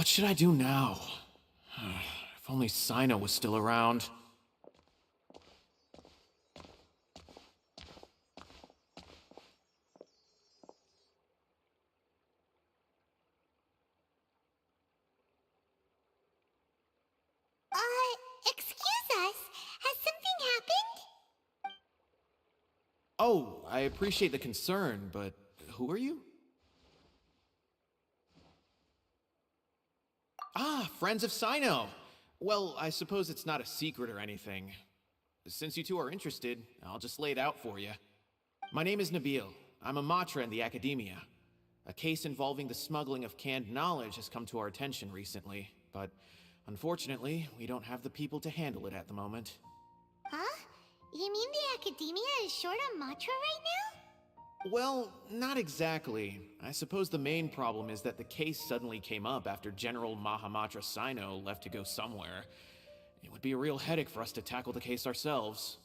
What should I do now? If only Cyno was still around. Excuse us. Has something happened? Oh, I appreciate the concern, but who are you? Ah, friends of Cyno! Well, I suppose it's not a secret or anything. Since you two are interested, I'll just lay it out for you. My name is Nabil. I'm a matra in the academia. A case involving the smuggling of canned knowledge has come to our attention recently, but unfortunately, we don't have the people to handle it at the moment. Huh? You mean the academia is short on Matra right now? Well, not exactly. I suppose the main problem is that the case suddenly came up after General Mahamatra Cyno left to go somewhere. It would be a real headache for us to tackle the case ourselves.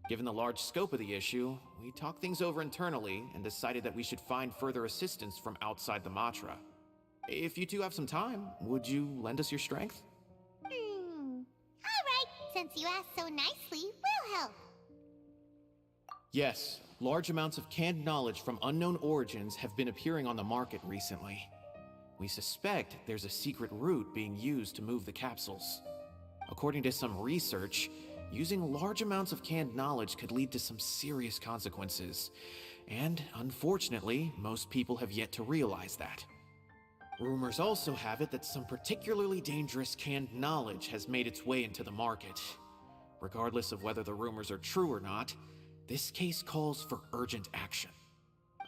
Given the large scope of the issue, we talked things over internally and decided that we should find further assistance from outside the Matra. If you two have some time, would you lend us your strength? Alright, since you asked so nicely, we'll help. Yes, large amounts of canned knowledge from unknown origins have been appearing on the market recently. We suspect there's a secret route being used to move the capsules. According to some research, using large amounts of canned knowledge could lead to some serious consequences. And unfortunately, most people have yet to realize that. Rumors also have it that some particularly dangerous canned knowledge has made its way into the market. Regardless of whether the rumors are true or not, this case calls for urgent action.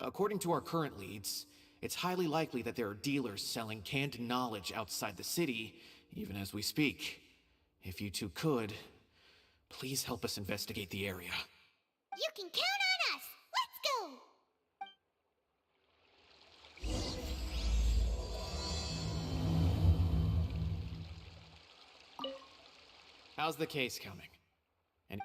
According to our current leads, it's highly likely that there are dealers selling canned knowledge outside the city, even as we speak. If you two could, please help us investigate the area. You can count on us! Let's go! How's the case coming? And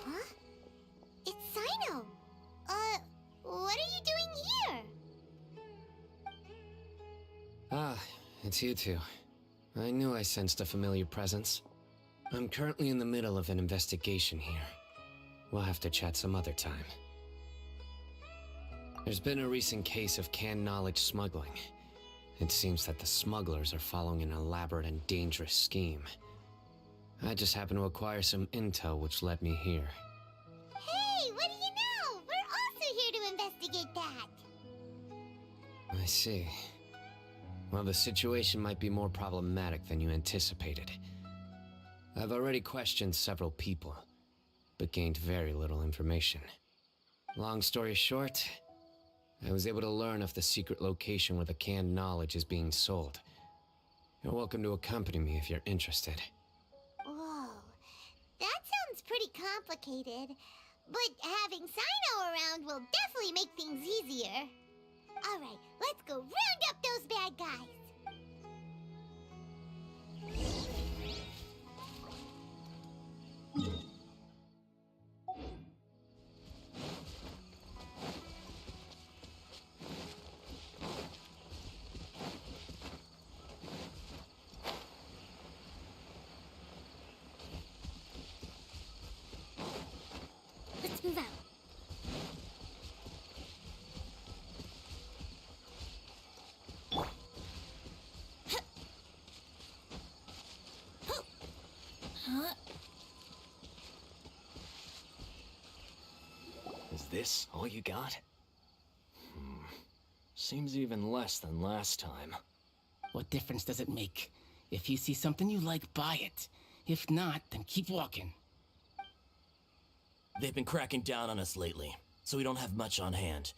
Huh? It's Cyno! What are you doing here? Ah, it's you two. I knew I sensed a familiar presence. I'm currently in the middle of an investigation here. We'll have to chat some other time. There's been a recent case of canned knowledge smuggling. It seems that the smugglers are following an elaborate and dangerous scheme. I just happened to acquire some intel which led me here. Hey, what do you know? We're also here to investigate that! I see. Well, the situation might be more problematic than you anticipated. I've already questioned several people, but gained very little information. Long story short, I was able to learn of the secret location where the canned knowledge is being sold. You're welcome to accompany me if you're interested. Whoa, that sounds pretty complicated. But having Cyno around will definitely make things easier. Alright, let's go round up those bad guys. Let's move out. Huh? Is this all you got? Seems even less than last time. What difference does it make? If you see something you like, buy it. If not, then keep walking. They've been cracking down on us lately, so we don't have much on hand.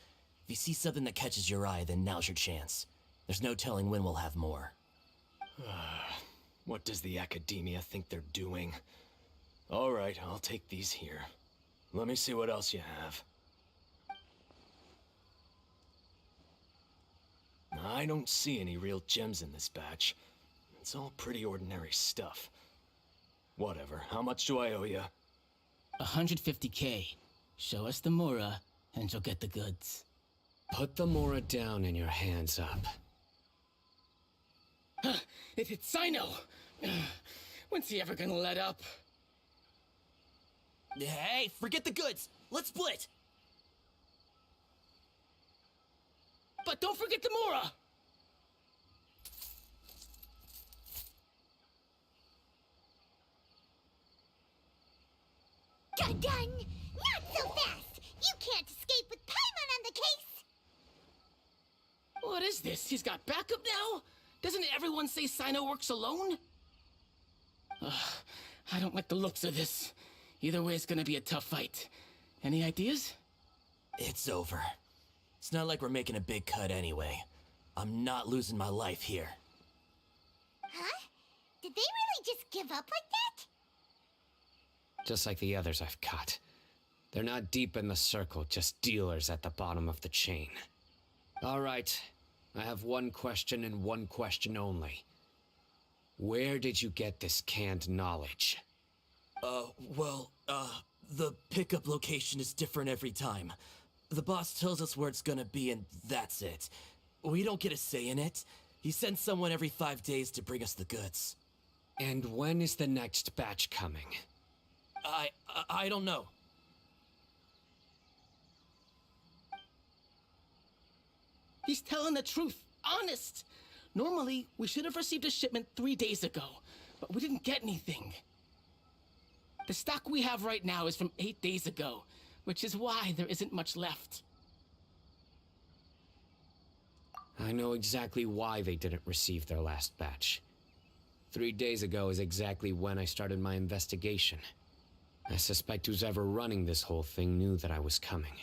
If you see something that catches your eye, then now's your chance. There's no telling when we'll have more. What does the academia think they're doing? Alright, I'll take these here. Let me see what else you have. I don't see any real gems in this batch. It's all pretty ordinary stuff. Whatever, how much do I owe you? 150K. Show us the Mora, and you'll get the goods. Put the Mora down and your hands up. It's Cyno! When's he ever gonna let up? Hey, forget the goods! Let's split! But don't forget the Mora! Dun-dun! Not so fast! You can't escape with Paimon on the case! What is this? He's got backup now? Doesn't everyone say Cyno works alone? I don't like the looks of this. Either way, it's gonna be a tough fight. Any ideas? It's over. It's not like we're making a big cut anyway. I'm not losing my life here. Huh? Did they really just give up like that? Just like the others I've caught. They're not deep in the circle, just dealers at the bottom of the chain. All right, I have one question and one question only. Where did you get this canned knowledge? The pickup location is different every time. The boss tells us where it's gonna be and that's it. We don't get a say in it. He sends someone every 5 days to bring us the goods. And when is the next batch coming? I don't know. He's telling the truth. Honest. Normally, we should have received a shipment 3 days ago, but we didn't get anything. The stock we have right now is from 8 days ago, which is why there isn't much left. I know exactly why they didn't receive their last batch. 3 days ago is exactly when I started my investigation. I suspect who's ever running this whole thing knew that I was coming.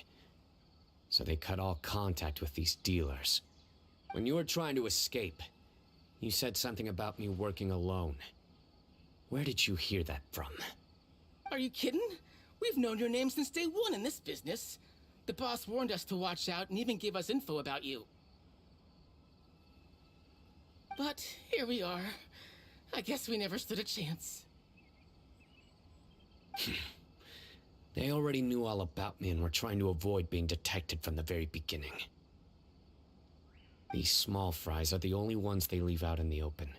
So they cut all contact with these dealers. When you were trying to escape, you said something about me working alone. Where did you hear that from? Are you kidding? We've known your name since day one in this business. The boss warned us to watch out and even gave us info about you. But here we are. I guess we never stood a chance. They already knew all about me and were trying to avoid being detected from the very beginning. These small fries are the only ones they leave out in the open.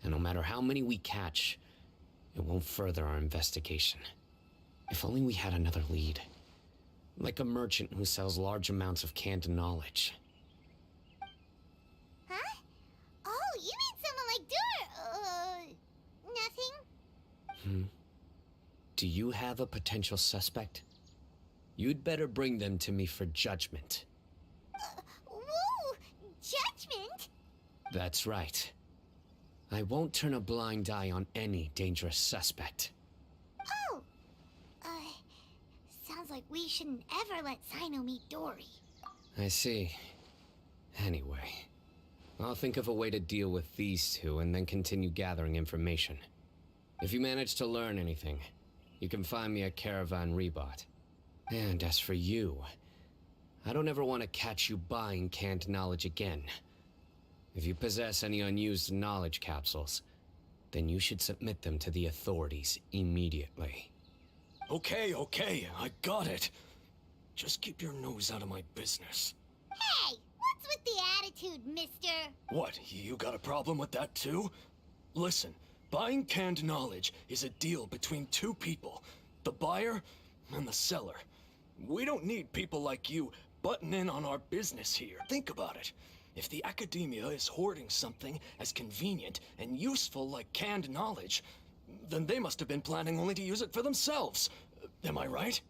And no matter how many we catch, it won't further our investigation. If only we had another lead. Like a merchant who sells large amounts of canned knowledge. Huh? Oh, you mean someone like nothing? Do you have a potential suspect? You'd better bring them to me for judgment. Whoa! Judgment? That's right. I won't turn a blind eye on any dangerous suspect. Oh! Sounds like we shouldn't ever let Cyno meet Dory. I see. Anyway, I'll think of a way to deal with these two and then continue gathering information. If you manage to learn anything, you can find me at Caravan Rebot. And as for you, I don't ever want to catch you buying canned knowledge again. If you possess any unused knowledge capsules, then you should submit them to the authorities immediately. Okay, I got it. Just keep your nose out of my business. Hey! What's with the attitude, mister? What, you got a problem with that too? Listen, buying canned knowledge is a deal between two people, the buyer and the seller. We don't need people like you butting in on our business here. Think about it. If the academia is hoarding something as convenient and useful like canned knowledge, then they must have been planning only to use it for themselves. Am I right?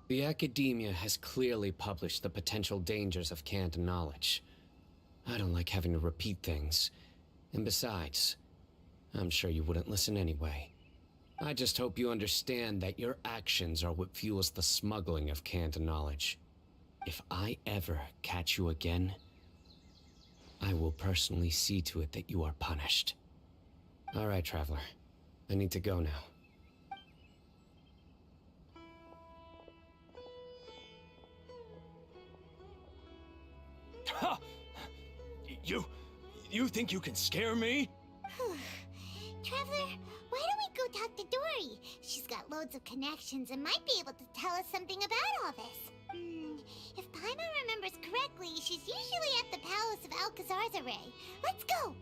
The academia has clearly published the potential dangers of canned knowledge. I don't like having to repeat things. And besides, I'm sure you wouldn't listen anyway. I just hope you understand that your actions are what fuels the smuggling of canned knowledge. If I ever catch you again, I will personally see to it that you are punished. All right, Traveler. I need to go now. Ha! You think you can scare me? Traveler, why don't we go talk to Dory? She's got loads of connections and might be able to tell us something about all this. If Paimon remembers correctly, she's usually at the Palace of Alcazar's Array. Let's go!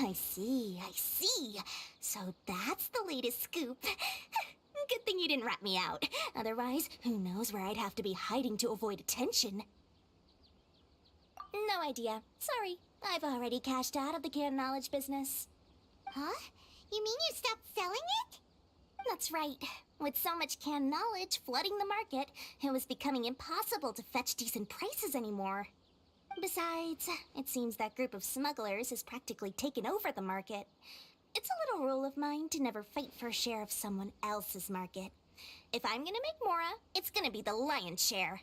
I see. So that's the latest scoop. Good thing you didn't rat me out. Otherwise, who knows where I'd have to be hiding to avoid attention. No idea. Sorry. I've already cashed out of the canned knowledge business. Huh? You mean you stopped selling it? That's right. With so much canned knowledge flooding the market, it was becoming impossible to fetch decent prices anymore. Besides, it seems that group of smugglers has practically taken over the market. It's a little rule of mine to never fight for a share of someone else's market. If I'm gonna make Mora, it's gonna be the lion's share.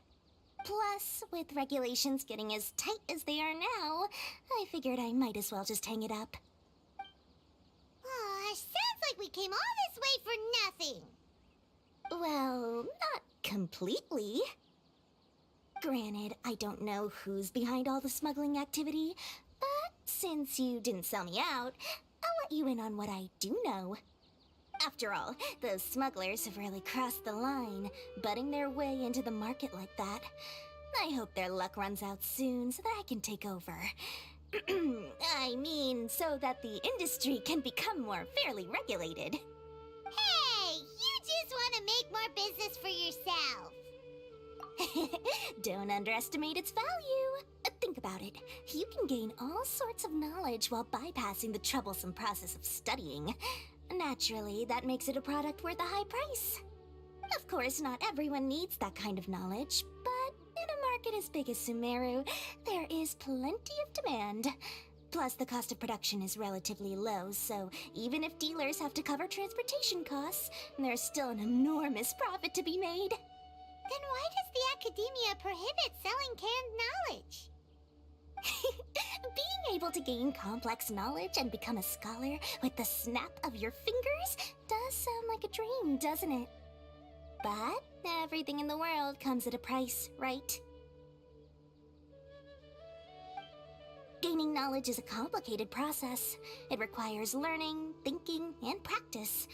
Plus, with regulations getting as tight as they are now, I figured I might as well just hang it up. Sounds like we came all this way for nothing. Well, not completely. Granted, I don't know who's behind all the smuggling activity, but since you didn't sell me out, I'll let you in on what I do know. After all, those smugglers have really crossed the line, butting their way into the market like that. I hope their luck runs out soon so that I can take over. I mean, so that the industry can become more fairly regulated. Hey, you just want to make more business for yourself. Don't underestimate its value. Think about it. You can gain all sorts of knowledge while bypassing the troublesome process of studying. Naturally, that makes it a product worth a high price. Of course, not everyone needs that kind of knowledge, but in a market as big as Sumeru, there is plenty of demand. Plus, the cost of production is relatively low, so even if dealers have to cover transportation costs, there's still an enormous profit to be made. Then why does the Academia prohibit selling canned knowledge? Being able to gain complex knowledge and become a scholar with the snap of your fingers does sound like a dream, doesn't it? But everything in the world comes at a price, right? Gaining knowledge is a complicated process. It requires learning, thinking, and practice.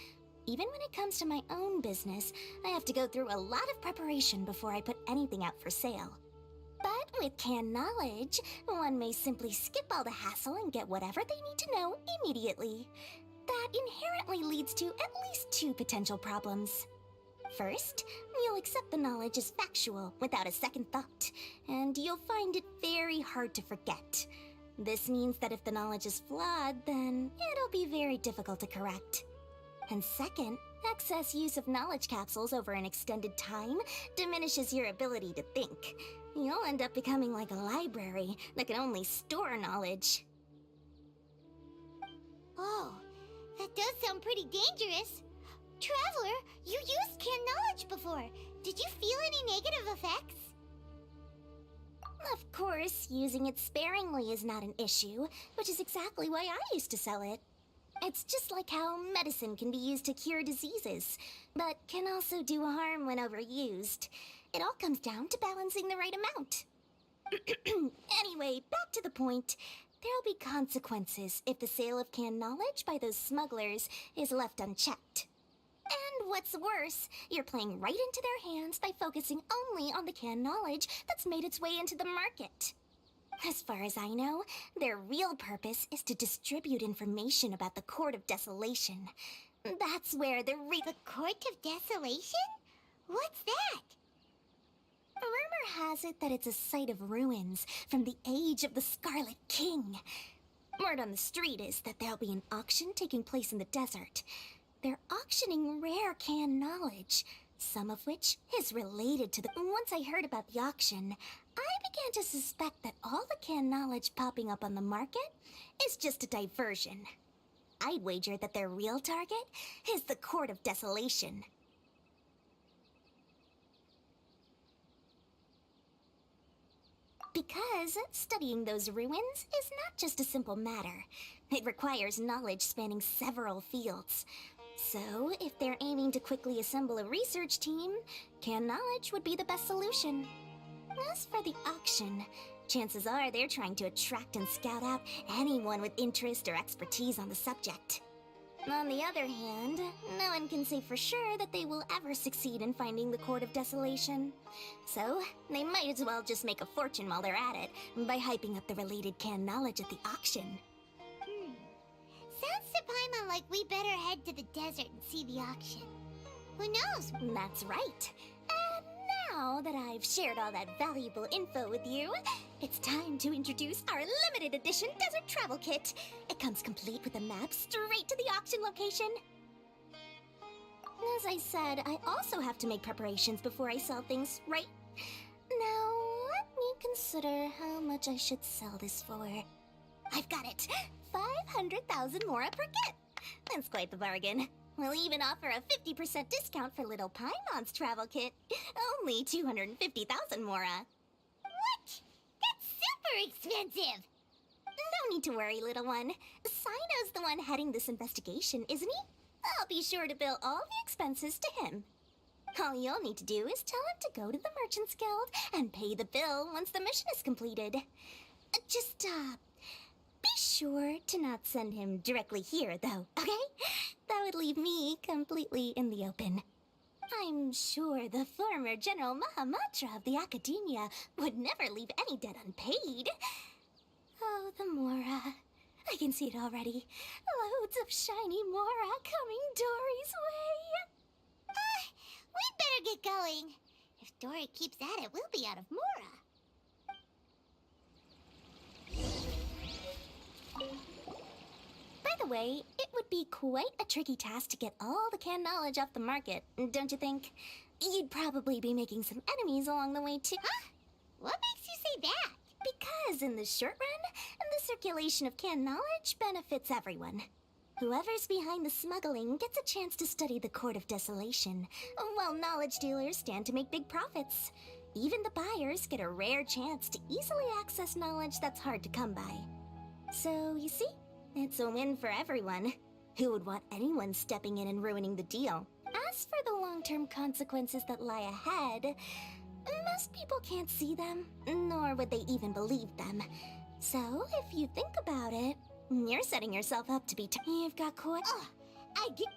Even when it comes to my own business, I have to go through a lot of preparation before I put anything out for sale. But with canned knowledge, one may simply skip all the hassle and get whatever they need to know immediately. That inherently leads to at least two potential problems. First, you'll accept the knowledge as factual without a second thought, and you'll find it very hard to forget. This means that if the knowledge is flawed, then it'll be very difficult to correct. And second, excess use of knowledge capsules over an extended time diminishes your ability to think. You'll end up becoming like a library that can only store knowledge. Oh, that does sound pretty dangerous. Traveler, you used canned knowledge before. Did you feel any negative effects? Of course, using it sparingly is not an issue, which is exactly why I used to sell it. It's just like how medicine can be used to cure diseases, but can also do harm when overused. It all comes down to balancing the right amount. Anyway, back to the point. There'll be consequences if the sale of canned knowledge by those smugglers is left unchecked. And what's worse, you're playing right into their hands by focusing only on the canned knowledge that's made its way into the market. As far as I know, their real purpose is to distribute information about the Court of Desolation. That's where the Court of Desolation? What's that? Rumor has it that it's a site of ruins from the age of the Scarlet King. Word on the street is that there'll be an auction taking place in the desert. They're auctioning rare canned knowledge, some of which is related to the... Once I heard about the auction, I began to suspect that all the canned knowledge popping up on the market is just a diversion. I'd wager that their real target is the Court of Desolation. Because studying those ruins is not just a simple matter. It requires knowledge spanning several fields. So, if they're aiming to quickly assemble a research team, canned knowledge would be the best solution. As for the auction, chances are they're trying to attract and scout out anyone with interest or expertise on the subject. On the other hand, no one can say for sure that they will ever succeed in finding the Court of Desolation. So, they might as well just make a fortune while they're at it by hyping up the related canned knowledge at the auction. Sounds to Paimon like we better head to the desert and see the auction. Who knows? That's right. And now that I've shared all that valuable info with you, it's time to introduce our limited edition desert travel kit. It comes complete with a map straight to the auction location. As I said, I also have to make preparations before I sell things, right? Now, let me consider how much I should sell this for. I've got it! 500,000 mora per kit! That's quite the bargain. We'll even offer a 50% discount for little Paimon's travel kit. Only 250,000 mora. What? That's super expensive! No need to worry, little one. Cyno's the one heading this investigation, isn't he? I'll be sure to bill all the expenses to him. All you'll need to do is tell him to go to the Merchants Guild and pay the bill once the mission is completed. Just, be sure to not send him directly here, though, okay? That would leave me completely in the open. I'm sure the former General Mahamatra of the Academia would never leave any debt unpaid. Oh, the Mora. I can see it already. Loads of shiny Mora coming Dory's way. We'd better get going. If Dory keeps at it, we'll be out of Mora. By the way, it would be quite a tricky task to get all the canned knowledge off the market, don't you think? You'd probably be making some enemies along the way, too. Huh? What makes you say that? Because in the short run, the circulation of canned knowledge benefits everyone. Whoever's behind the smuggling gets a chance to study the Court of Desolation, while knowledge dealers stand to make big profits. Even the buyers get a rare chance to easily access knowledge that's hard to come by. So, you see, it's a win for everyone. Who would want anyone stepping in and ruining the deal? As for the long-term consequences that lie ahead, most people can't see them, nor would they even believe them. So, if you think about it, you're setting yourself up to be you've got quite... Oh, I get...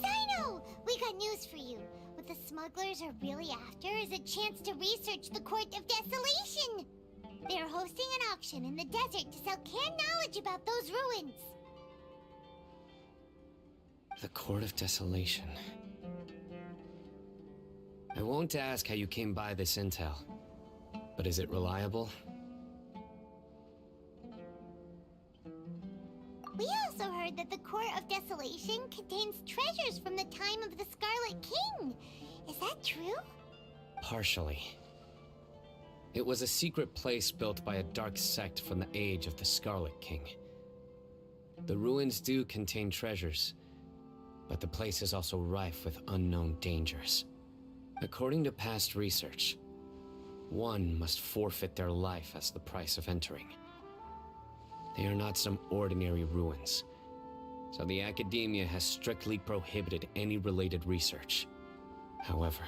Cyno! We got news for you. What the smugglers are really after is a chance to research the Court of Desolation. They're hosting an auction in the desert to sell canned knowledge about those ruins. The Court of Desolation. I won't ask how you came by this intel, but is it reliable? We also heard that the Court of Desolation contains treasures from the time of the Scarlet King. Is that true? Partially. It was a secret place built by a dark sect from the age of the Scarlet King. The ruins do contain treasures, but the place is also rife with unknown dangers. According to past research, one must forfeit their life as the price of entering. They are not some ordinary ruins, so the Academia has strictly prohibited any related research. However,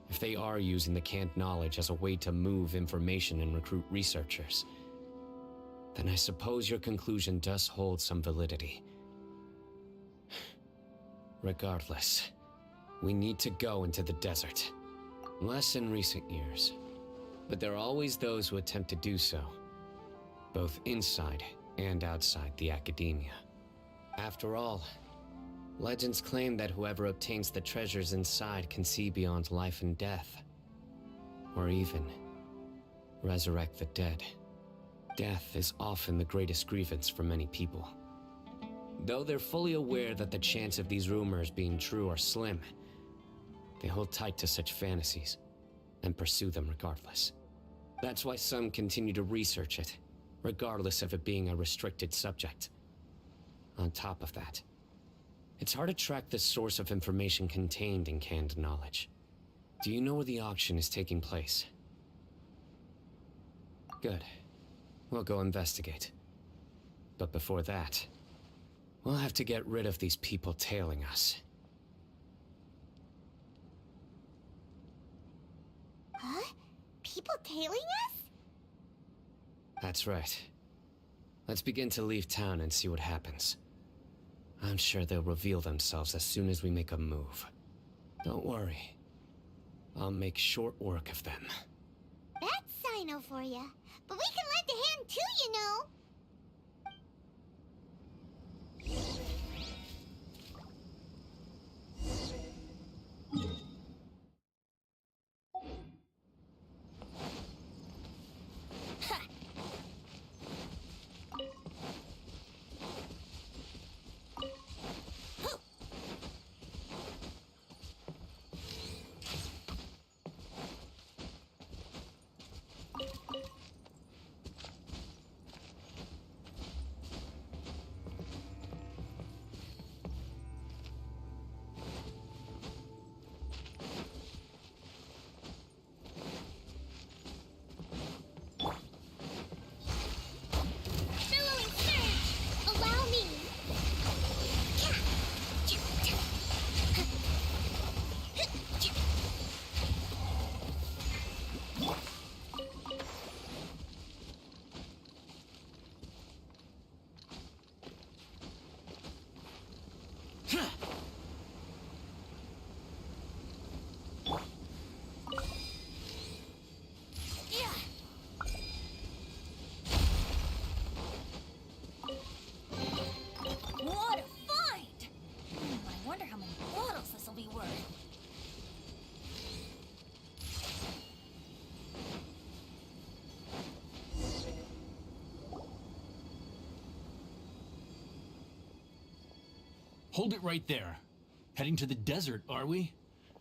if they are using the canned knowledge as a way to move information and recruit researchers, then I suppose your conclusion does hold some validity. Regardless, we need to go into the desert. Less in recent years, but there are always those who attempt to do so, both inside and outside the Academia. After all, legends claim that whoever obtains the treasures inside can see beyond life and death, or even resurrect the dead. Death is often the greatest grievance for many people. Though they're fully aware that the chance of these rumors being true are slim, they hold tight to such fantasies and pursue them regardless. That's why some continue to research it, regardless of it being a restricted subject. On top of that, it's hard to track the source of information contained in canned knowledge. Do you know where the auction is taking place? Good. We'll go investigate. But before that, we'll have to get rid of these people tailing us. Huh? People tailing us? That's right. Let's begin to leave town and see what happens. I'm sure they'll reveal themselves as soon as we make a move. Don't worry. I'll make short work of them. That's Cyno for ya. But we can lend a hand too, you know. Billowing surge! Allow me! What a find! I wonder how many bottles this will be worth. Hold it right there. Heading to the desert, are we?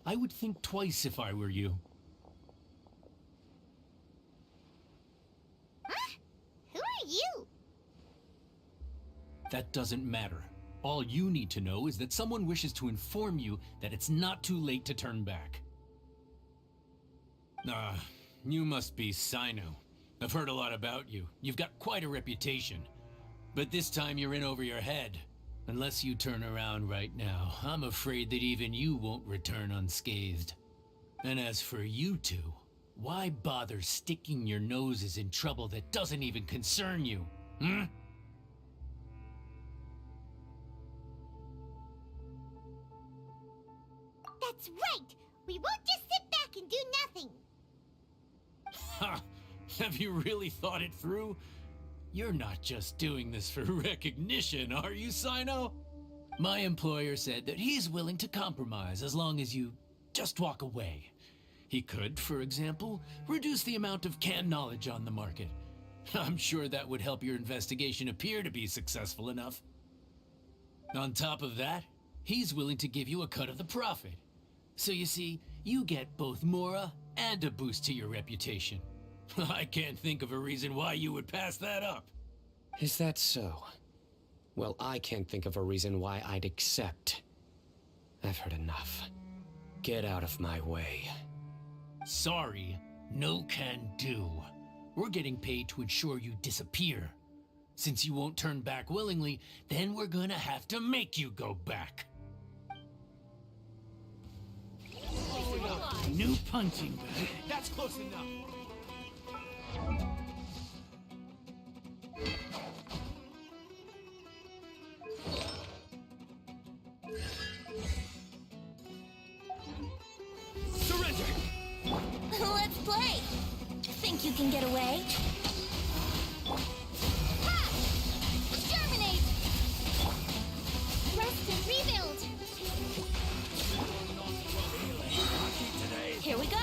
I would think twice if I were you. Huh? Who are you? That doesn't matter. All you need to know is that someone wishes to inform you that it's not too late to turn back. You must be Cyno. I've heard a lot about you. You've got quite a reputation. But this time you're in over your head. Unless you turn around right now, I'm afraid that even you won't return unscathed. And as for you two, why bother sticking your noses in trouble that doesn't even concern you? Hmm? That's right! We won't just sit back and do nothing! Ha! Have you really thought it through? You're not just doing this for recognition, are you, Cyno? My employer said that he's willing to compromise as long as you just walk away. He could, for example, reduce the amount of canned knowledge on the market. I'm sure that would help your investigation appear to be successful enough. On top of that, he's willing to give you a cut of the profit. So you see, you get both Mora and a boost to your reputation. I can't think of a reason why you would pass that up. Is that so? Well, I can't think of a reason why I'd accept. I've heard enough. Get out of my way. Sorry, no can do. We're getting paid to ensure you disappear. Since you won't turn back willingly, then we're gonna have to make you go back. New punching bag. That's close enough. Surrender! Let's play. Think you can get away? Ha! Exterminate! Rest and rebuild! Here we go.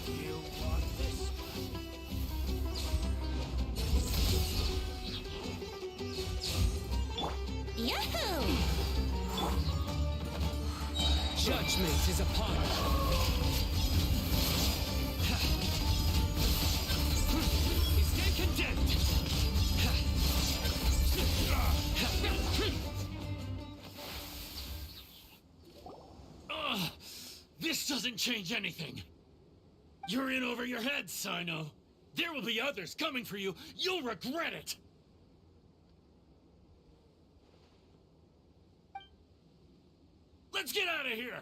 You want this? Yahoo! Judgment is upon us. Stay condemned. This doesn't change anything. You're in over your head, Cyno. There will be others coming for you. You'll regret it. Let's get out of here.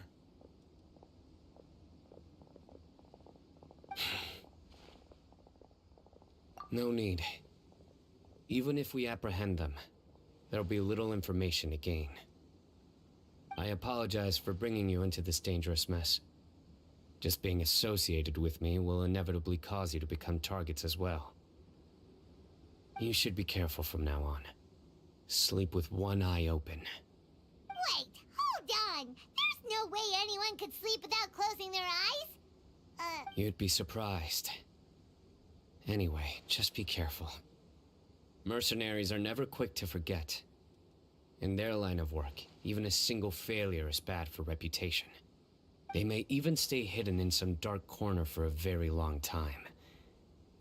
No need. Even if we apprehend them, there'll be little information to gain. I apologize for bringing you into this dangerous mess. Just being associated with me will inevitably cause you to become targets as well. You should be careful from now on. Sleep with one eye open. Wait, hold on! There's no way anyone could sleep without closing their eyes! You'd be surprised. Anyway, just be careful. Mercenaries are never quick to forget. In their line of work, even a single failure is bad for reputation. They may even stay hidden in some dark corner for a very long time,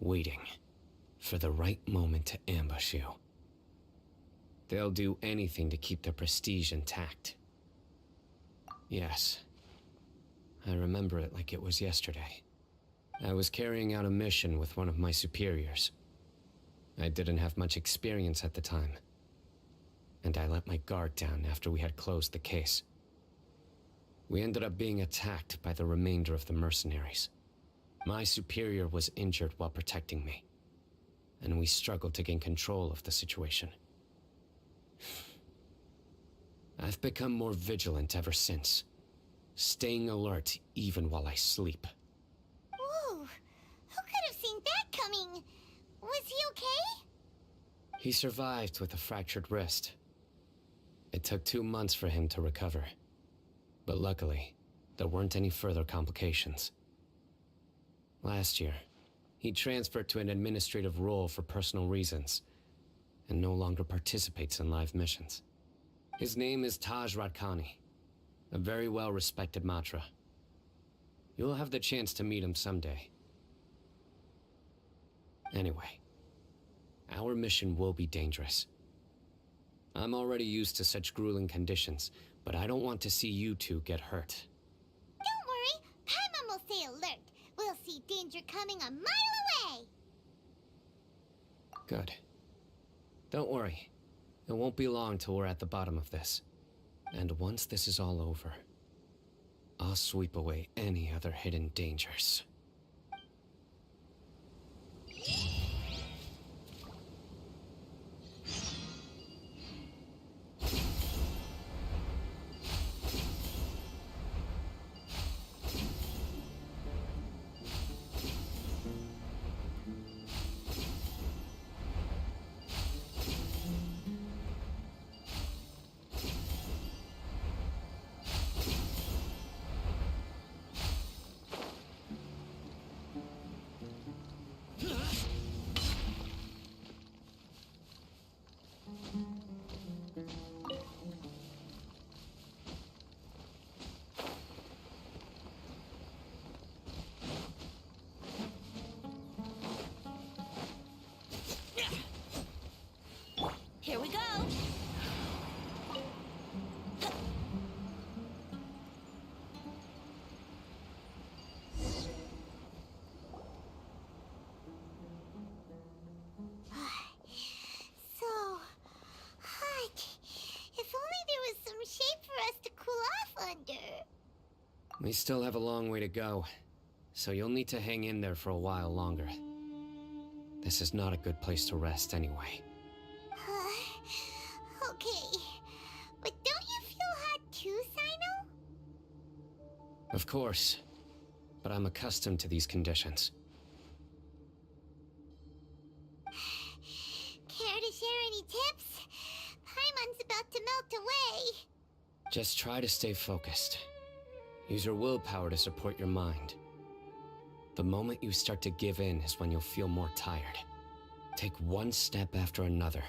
waiting for the right moment to ambush you. They'll do anything to keep their prestige intact. Yes, I remember it like it was yesterday. I was carrying out a mission with one of my superiors. I didn't have much experience at the time, and I let my guard down after we had closed the case. We ended up being attacked by the remainder of the mercenaries. My superior was injured while protecting me, and we struggled to gain control of the situation. I've become more vigilant ever since, staying alert even while I sleep. Whoa! Who could have seen that coming? Was he okay? He survived with a fractured wrist. It took 2 months for him to recover. But luckily, there weren't any further complications. Last year, he transferred to an administrative role for personal reasons, and no longer participates in live missions. His name is Taj Radkani, a very well-respected Matra. You'll have the chance to meet him someday. Anyway, our mission will be dangerous. I'm already used to such grueling conditions, but I don't want to see you two get hurt. Don't worry, Paimon will stay alert. We'll see danger coming a mile away. Good. Don't worry. It won't be long till we're at the bottom of this. And once this is all over, I'll sweep away any other hidden dangers. We still have a long way to go, so you'll need to hang in there for a while longer. This is not a good place to rest anyway. Okay. But don't you feel hot too, Cyno? Of course, but I'm accustomed to these conditions. Care to share any tips? Paimon's about to melt away. Just try to stay focused. Use your willpower to support your mind. The moment you start to give in is when you'll feel more tired. Take one step after another.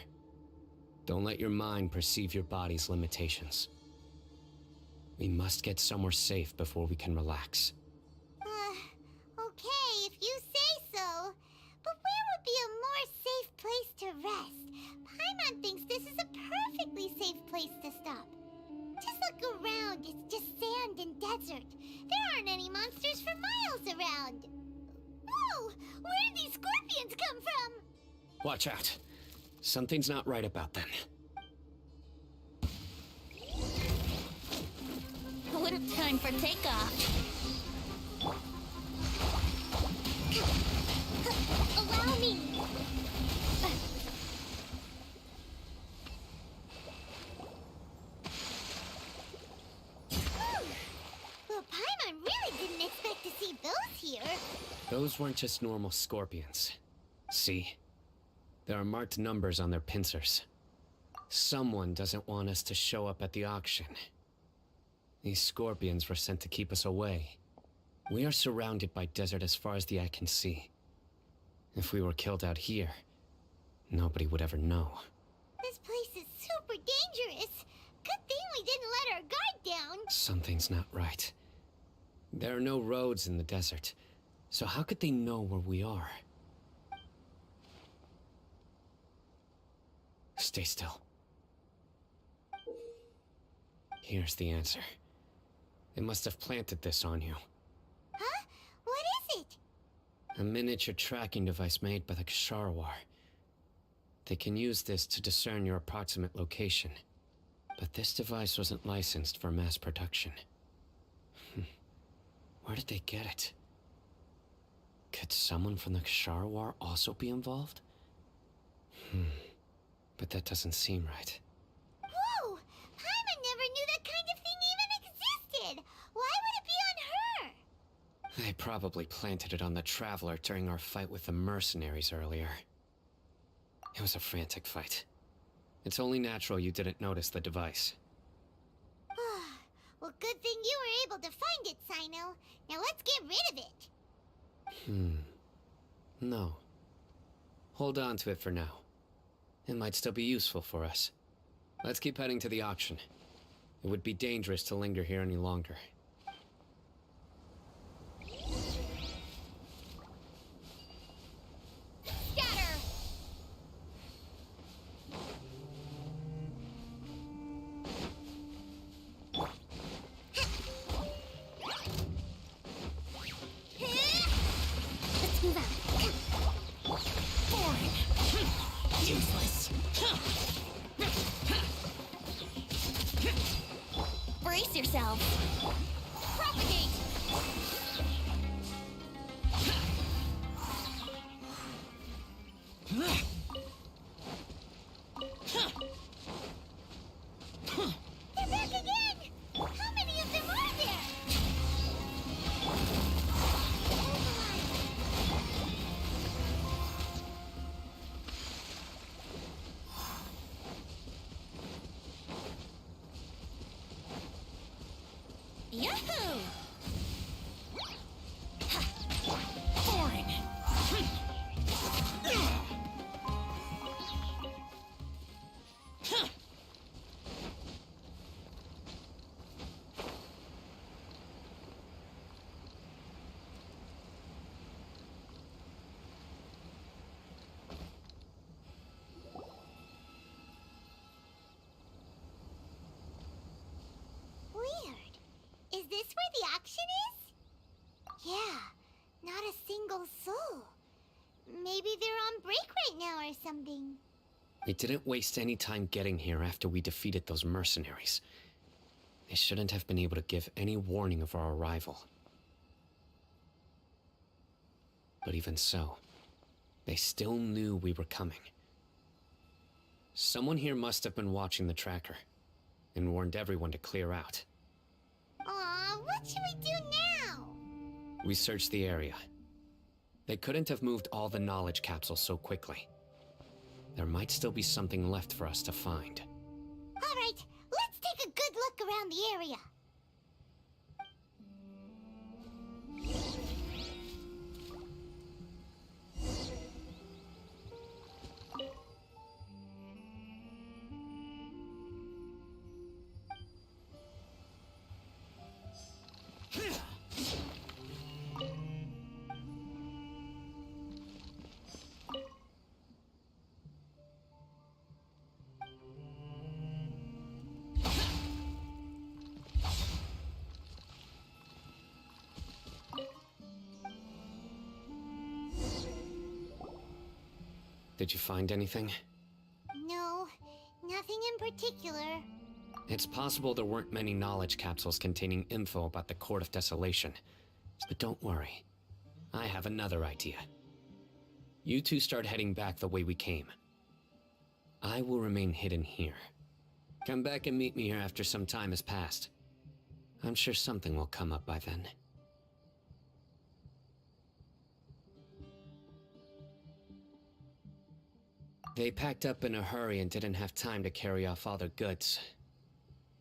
Don't let your mind perceive your body's limitations. We must get somewhere safe before we can relax. Okay, if you say so. But where would be a more safe place to rest? Paimon thinks this is a perfectly safe place to stop. Just look around, it's just sand and desert. There aren't any monsters for miles around. Whoa! Where did these scorpions come from? Watch out. Something's not right about them. What a time for takeoff. Allow me. Well, Paimon really didn't expect to see those here. Those weren't just normal scorpions. See? There are marked numbers on their pincers. Someone doesn't want us to show up at the auction. These scorpions were sent to keep us away. We are surrounded by desert as far as the eye can see. If we were killed out here, nobody would ever know. This place is super dangerous. Good thing we didn't let our guard down. Something's not right. There are no roads in the desert, so how could they know where we are? Stay still. Here's the answer. They must have planted this on you. Huh? What is it? A miniature tracking device made by the Ksharawar. They can use this to discern your approximate location. But this device wasn't licensed for mass production. Where did they get it? Could someone from the Ksharawar also be involved? But that doesn't seem right. Whoa! Paimon never knew that kind of thing even existed! Why would it be on her? They probably planted it on the Traveler during our fight with the mercenaries earlier. It was a frantic fight. It's only natural you didn't notice the device. Well, good thing you were able to find it, Cyno. Now let's get rid of it. No. Hold on to it for now. It might still be useful for us. Let's keep heading to the auction. It would be dangerous to linger here any longer. Scatter! Let's move out. Boring. Useless. Brace yourself. Propagate! They're back again! How many of them are there? Yahoo! Boring. Weird. Is this where the auction is? Yeah, not a single soul. Maybe they're on break right now or something. We didn't waste any time getting here after we defeated those mercenaries. They shouldn't have been able to give any warning of our arrival. But even so, they still knew we were coming. Someone here must have been watching the tracker and warned everyone to clear out. Aw, what should we do now? We searched the area. They couldn't have moved all the knowledge capsules so quickly. There might still be something left for us to find. All right, let's take a good look around the area. Did you find anything? No, nothing in particular. It's possible there weren't many knowledge capsules containing info about the Court of Desolation. But don't worry. I have another idea. You two start heading back the way we came. I will remain hidden here. Come back and meet me here after some time has passed. I'm sure something will come up by then. They packed up in a hurry and didn't have time to carry off all their goods.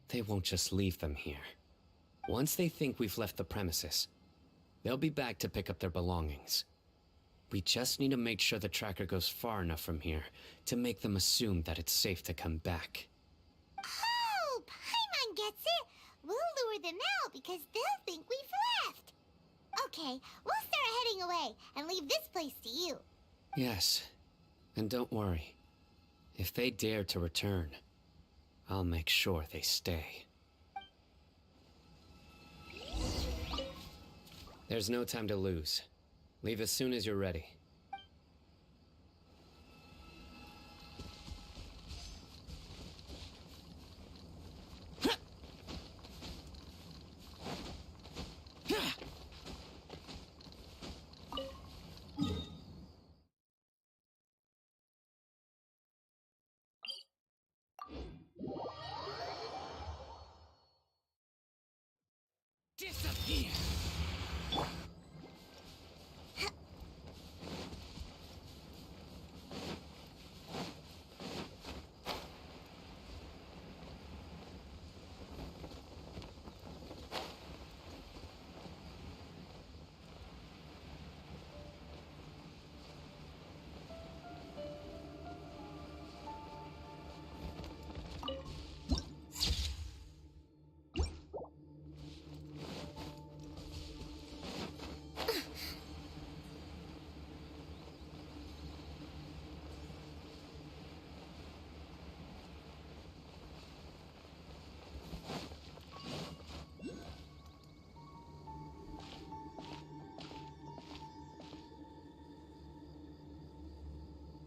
They won't just leave them here. Once they think we've left the premises, they'll be back to pick up their belongings. We just need to make sure the tracker goes far enough from here to make them assume that it's safe to come back. Oh, Paimon gets it. We'll lure them out because they'll think we've left. Okay, we'll start heading away and leave this place to you. Yes, and don't worry. If they dare to return, I'll make sure they stay. There's no time to lose. Leave as soon as you're ready. Disappear!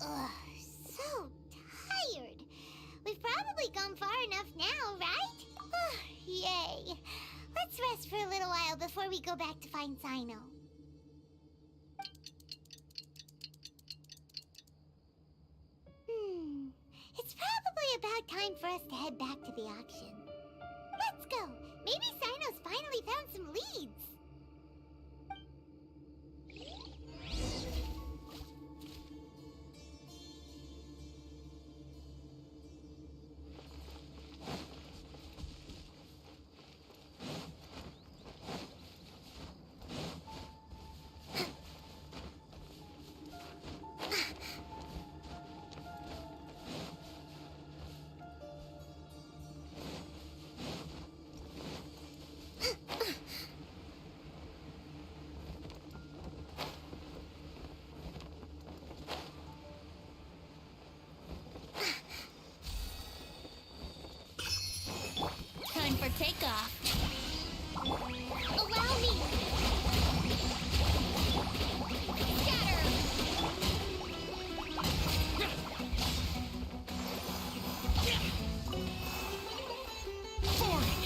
Ugh, so tired. We've probably gone far enough now, right? Yay. Let's rest for a little while before we go back to find Cyno. It's probably about time for us to head back to the auction. Let's go. Maybe Cyno's finally found some leads. Time for takeoff. Allow me. Scatter! Boring!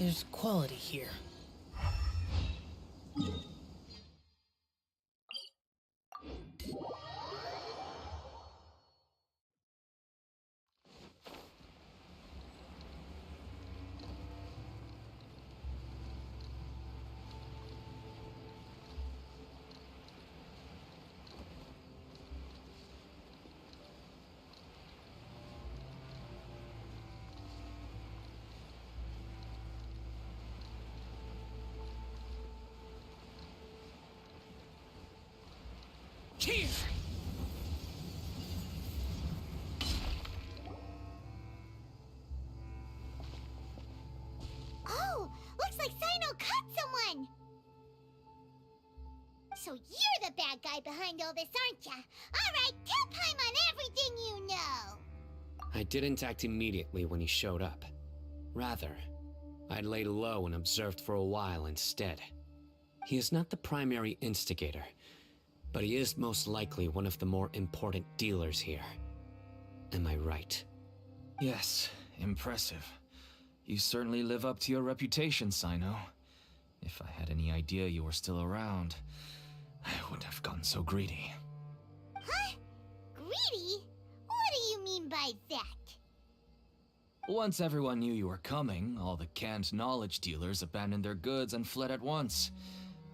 There's quality here. Here! Oh, looks like Cyno caught someone! So you're the bad guy behind all this, aren't ya? Alright, tell Paimon everything you know! I didn't act immediately when he showed up. Rather, I laid low and observed for a while instead. He is not the primary instigator, but he is most likely one of the more important dealers here. Am I right? Yes, impressive. You certainly live up to your reputation, Cyno. If I had any idea you were still around, I wouldn't have gotten so greedy. Huh? Greedy? What do you mean by that? Once everyone knew you were coming, all the canned knowledge dealers abandoned their goods and fled at once.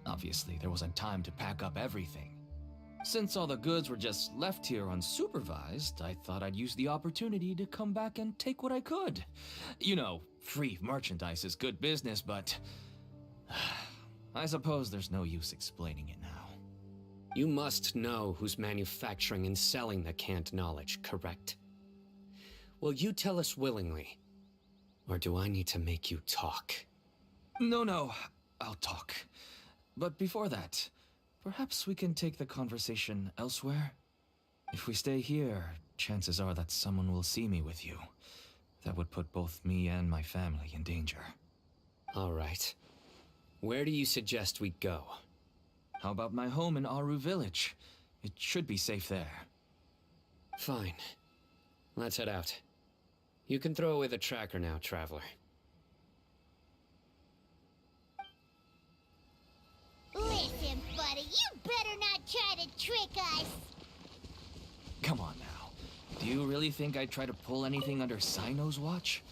Obviously, there wasn't time to pack up everything. Since all the goods were just left here unsupervised, I thought I'd use the opportunity to come back and take what I could. You know, free merchandise is good business, but I suppose there's no use explaining it now. You must know who's manufacturing and selling the canned knowledge, correct? Will you tell us willingly? Or do I need to make you talk? No, I'll talk. But before that, perhaps we can take the conversation elsewhere? If we stay here, chances are that someone will see me with you. That would put both me and my family in danger. All right. Where do you suggest we go? How about my home in Aru Village? It should be safe there. Fine. Let's head out. You can throw away the tracker now, Traveler. Listen, buddy, you better not try to trick us! Come on now. Do you really think I'd try to pull anything under Cyno's watch?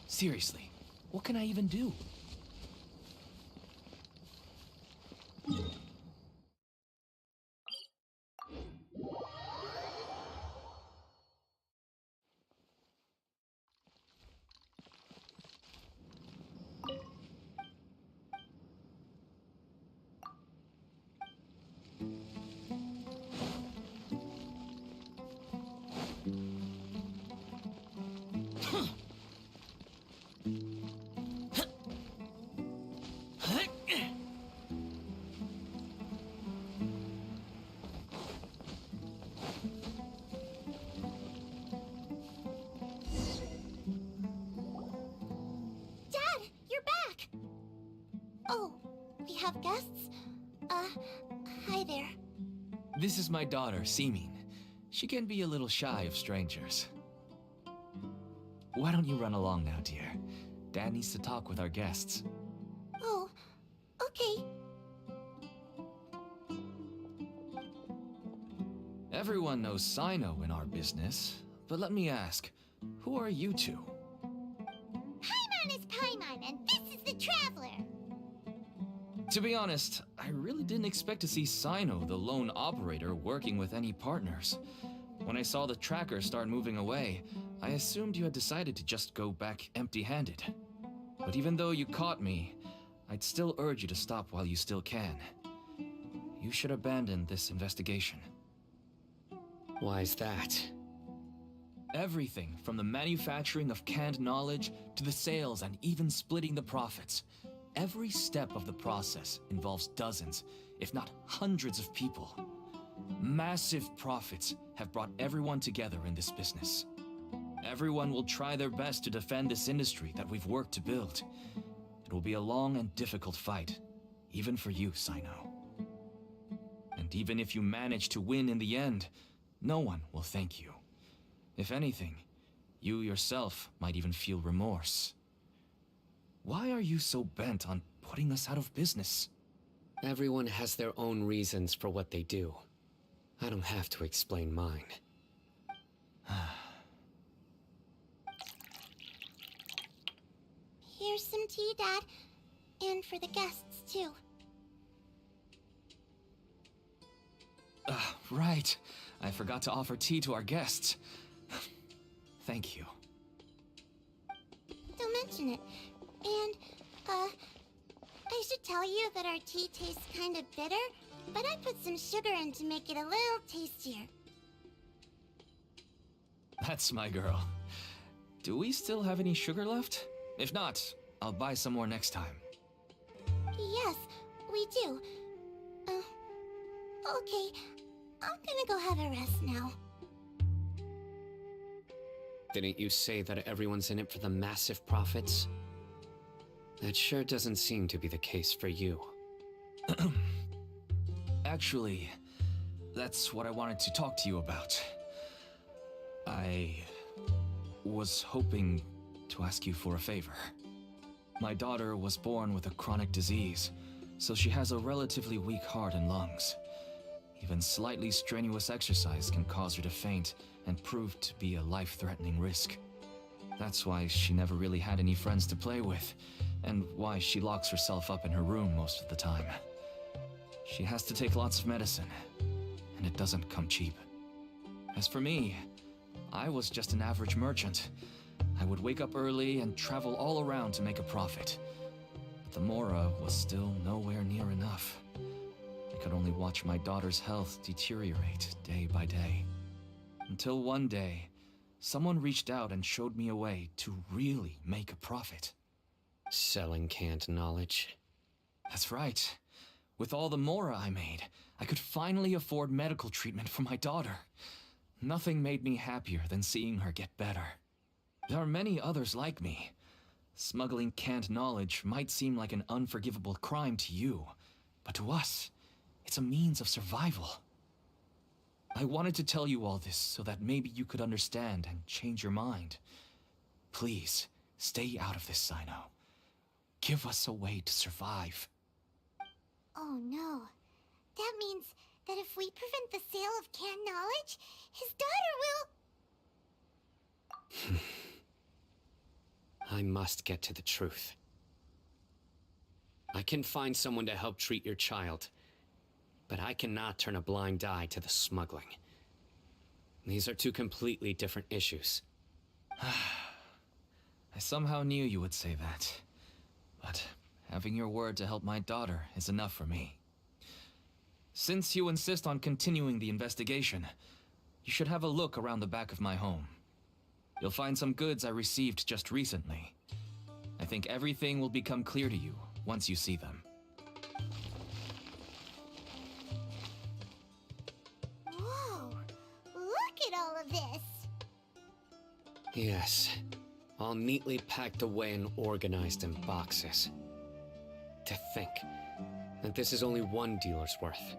Seriously, what can I even do? Dad, you're back! Oh, we have guests? Hi there. This is my daughter, Seemin. She can be a little shy of strangers. Why don't you run along now, dear? Dad needs to talk with our guests. Oh, okay. Everyone knows Cyno in our business, but let me ask, who are you two? Paimon is Paimon, and this is the Traveler! To be honest, I really didn't expect to see Cyno, the lone operator, working with any partners. When I saw the tracker start moving away, I assumed you had decided to just go back empty-handed. But even though you caught me, I'd still urge you to stop while you still can. You should abandon this investigation. Why is that? Everything from the manufacturing of canned knowledge to the sales and even splitting the profits. Every step of the process involves dozens, if not hundreds of people. Massive profits have brought everyone together in this business. Everyone will try their best to defend this industry that we've worked to build. It will be a long and difficult fight, even for you, Cyno. And even if you manage to win in the end, no one will thank you. If anything, you yourself might even feel remorse. Why are you so bent on putting us out of business? Everyone has their own reasons for what they do. I don't have to explain mine. Here's some tea, Dad. And for the guests, too. Right. I forgot to offer tea to our guests. Thank you. Don't mention it. And, I should tell you that our tea tastes kind of bitter, but I put some sugar in to make it a little tastier. That's my girl. Do we still have any sugar left? If not, I'll buy some more next time. Yes, we do. Okay. I'm gonna go have a rest now. Didn't you say that everyone's in it for the massive profits? That sure doesn't seem to be the case for you. Actually, that's what I wanted to talk to you about. I was hoping to ask you for a favor. My daughter was born with a chronic disease, so she has a relatively weak heart and lungs. Even slightly strenuous exercise can cause her to faint and prove to be a life-threatening risk. That's why she never really had any friends to play with, and why she locks herself up in her room most of the time. She has to take lots of medicine, and it doesn't come cheap. As for me, I was just an average merchant. I would wake up early and travel all around to make a profit. But the Mora was still nowhere near enough. I could only watch my daughter's health deteriorate day by day. Until one day, someone reached out and showed me a way to really make a profit. Selling canned knowledge. That's right. With all the Mora I made, I could finally afford medical treatment for my daughter. Nothing made me happier than seeing her get better. There are many others like me. Smuggling canned knowledge might seem like an unforgivable crime to you, but to us, it's a means of survival. I wanted to tell you all this so that maybe you could understand and change your mind. Please, stay out of this, Cyno. Give us a way to survive. Oh no. That means that if we prevent the sale of canned knowledge, his daughter will... I must get to the truth. I can find someone to help treat your child, but I cannot turn a blind eye to the smuggling. These are two completely different issues. I somehow knew you would say that. But having your word to help my daughter is enough for me. Since you insist on continuing the investigation, you should have a look around the back of my home. You'll find some goods I received just recently. I think everything will become clear to you once you see them. Whoa! Look at all of this! Yes, all neatly packed away and organized in boxes. To think that this is only one dealer's worth.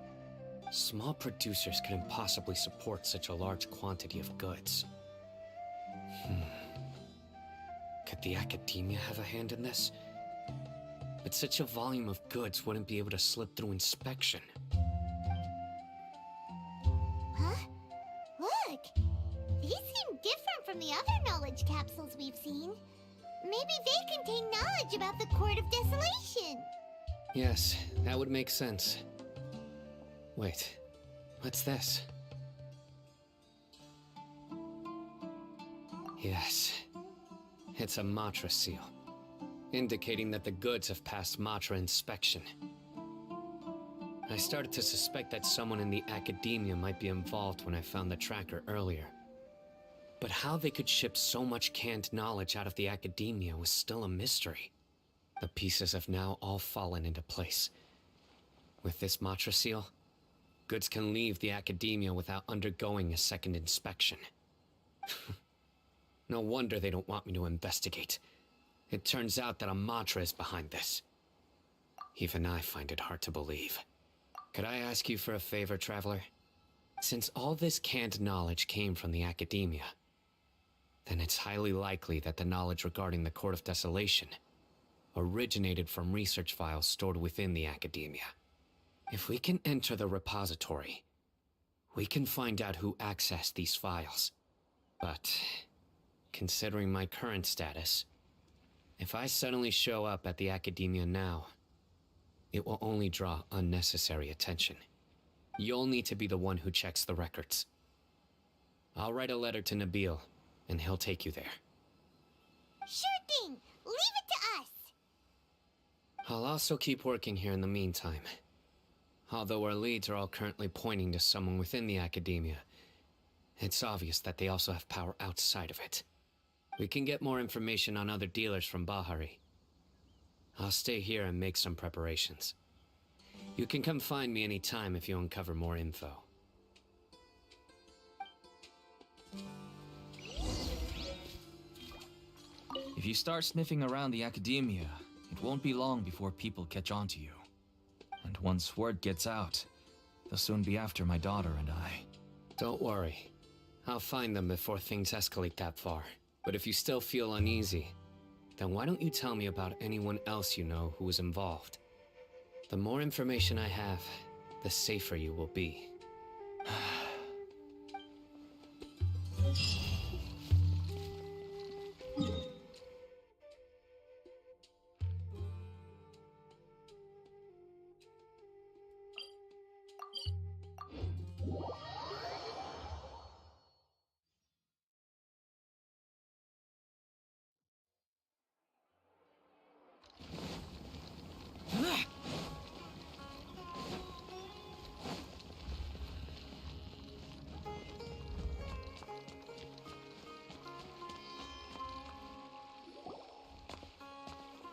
Small producers couldn't possibly support such a large quantity of goods. Could the academia have a hand in this? But such a volume of goods wouldn't be able to slip through inspection. Huh? Look! These seem different from the other knowledge capsules we've seen. Maybe they contain knowledge about the Court of Desolation. Yes, that would make sense. Wait, what's this? Yes, it's a Matra seal, indicating that the goods have passed Matra inspection. I started to suspect that someone in the academia might be involved when I found the tracker earlier. But how they could ship so much canned knowledge out of the academia was still a mystery. The pieces have now all fallen into place. With this Matra seal, goods can leave the academia without undergoing a second inspection. No wonder they don't want me to investigate. It turns out that a Matra is behind this. Even I find it hard to believe. Could I ask you for a favor, Traveler? Since all this canned knowledge came from the academia, then it's highly likely that the knowledge regarding the Court of Desolation originated from research files stored within the academia. If we can enter the repository, we can find out who accessed these files. But, considering my current status, if I suddenly show up at the academia now, it will only draw unnecessary attention. You'll need to be the one who checks the records. I'll write a letter to Nabil, and he'll take you there. Sure thing. Leave it to us. I'll also keep working here in the meantime. Although our leads are all currently pointing to someone within the academia, it's obvious that they also have power outside of it. We can get more information on other dealers from Bahari. I'll stay here and make some preparations. You can come find me anytime if you uncover more info. If you start sniffing around the academia, it won't be long before people catch on to you. And once word gets out, they'll soon be after my daughter and I. Don't worry. I'll find them before things escalate that far. But if you still feel uneasy, then why don't you tell me about anyone else you know who was involved? The more information I have, the safer you will be.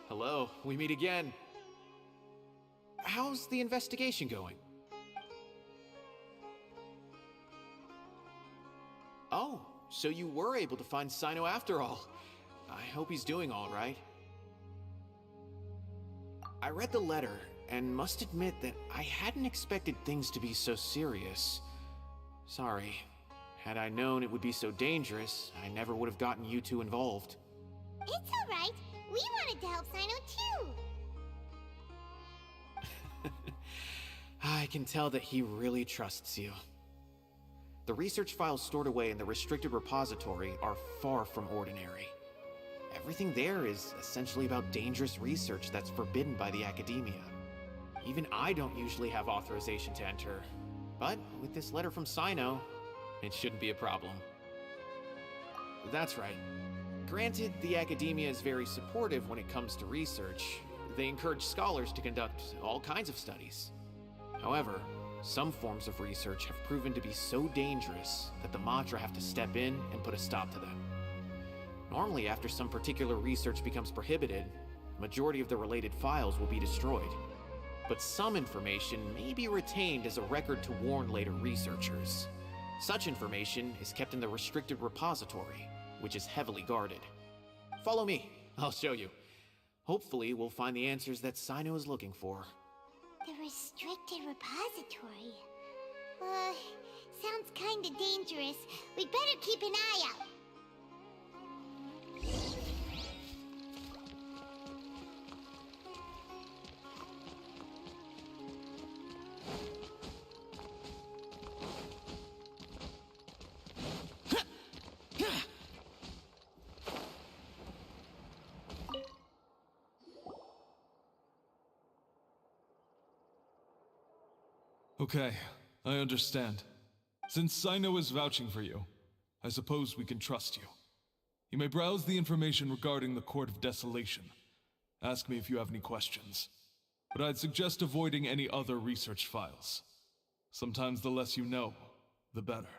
Hello, we meet again. How's the investigation going? Oh, so you were able to find Cyno after all. I hope he's doing all right. I read the letter, and must admit that I hadn't expected things to be so serious. Sorry. Had I known it would be so dangerous, I never would have gotten you two involved. It's all right. We wanted to help Cyno too. I can tell that he really trusts you. The research files stored away in the restricted repository are far from ordinary. Everything there is essentially about dangerous research that's forbidden by the academia. Even I don't usually have authorization to enter, but with this letter from Cyno, it shouldn't be a problem. That's right. Granted, the academia is very supportive when it comes to research. They encourage scholars to conduct all kinds of studies. However, some forms of research have proven to be so dangerous that the Matra have to step in and put a stop to them. Normally, after some particular research becomes prohibited, the majority of the related files will be destroyed. But some information may be retained as a record to warn later researchers. Such information is kept in the restricted repository, which is heavily guarded. Follow me, I'll show you. Hopefully, we'll find the answers that Cyno is looking for. The restricted repository. Sounds kinda dangerous. We'd better keep an eye out. Okay, I understand. Since Cyno is vouching for you, I suppose we can trust you. You may browse the information regarding the Court of Desolation. Ask me if you have any questions. But I'd suggest avoiding any other research files. Sometimes the less you know, the better.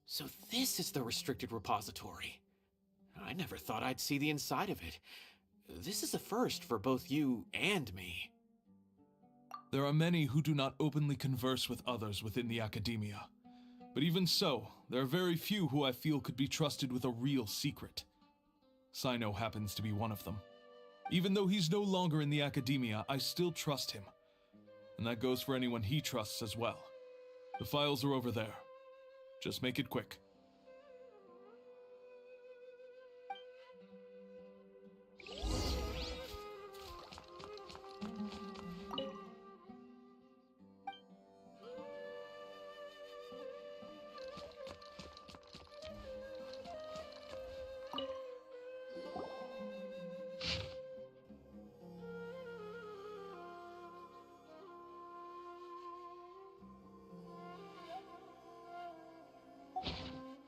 So this is the restricted repository. I never thought I'd see the inside of it. This is a first for both you and me. There are many who do not openly converse with others within the academia. But even so, there are very few who I feel could be trusted with a real secret. Cyno happens to be one of them. Even though he's no longer in the academia, I still trust him. And that goes for anyone he trusts as well. The files are over there. Just make it quick.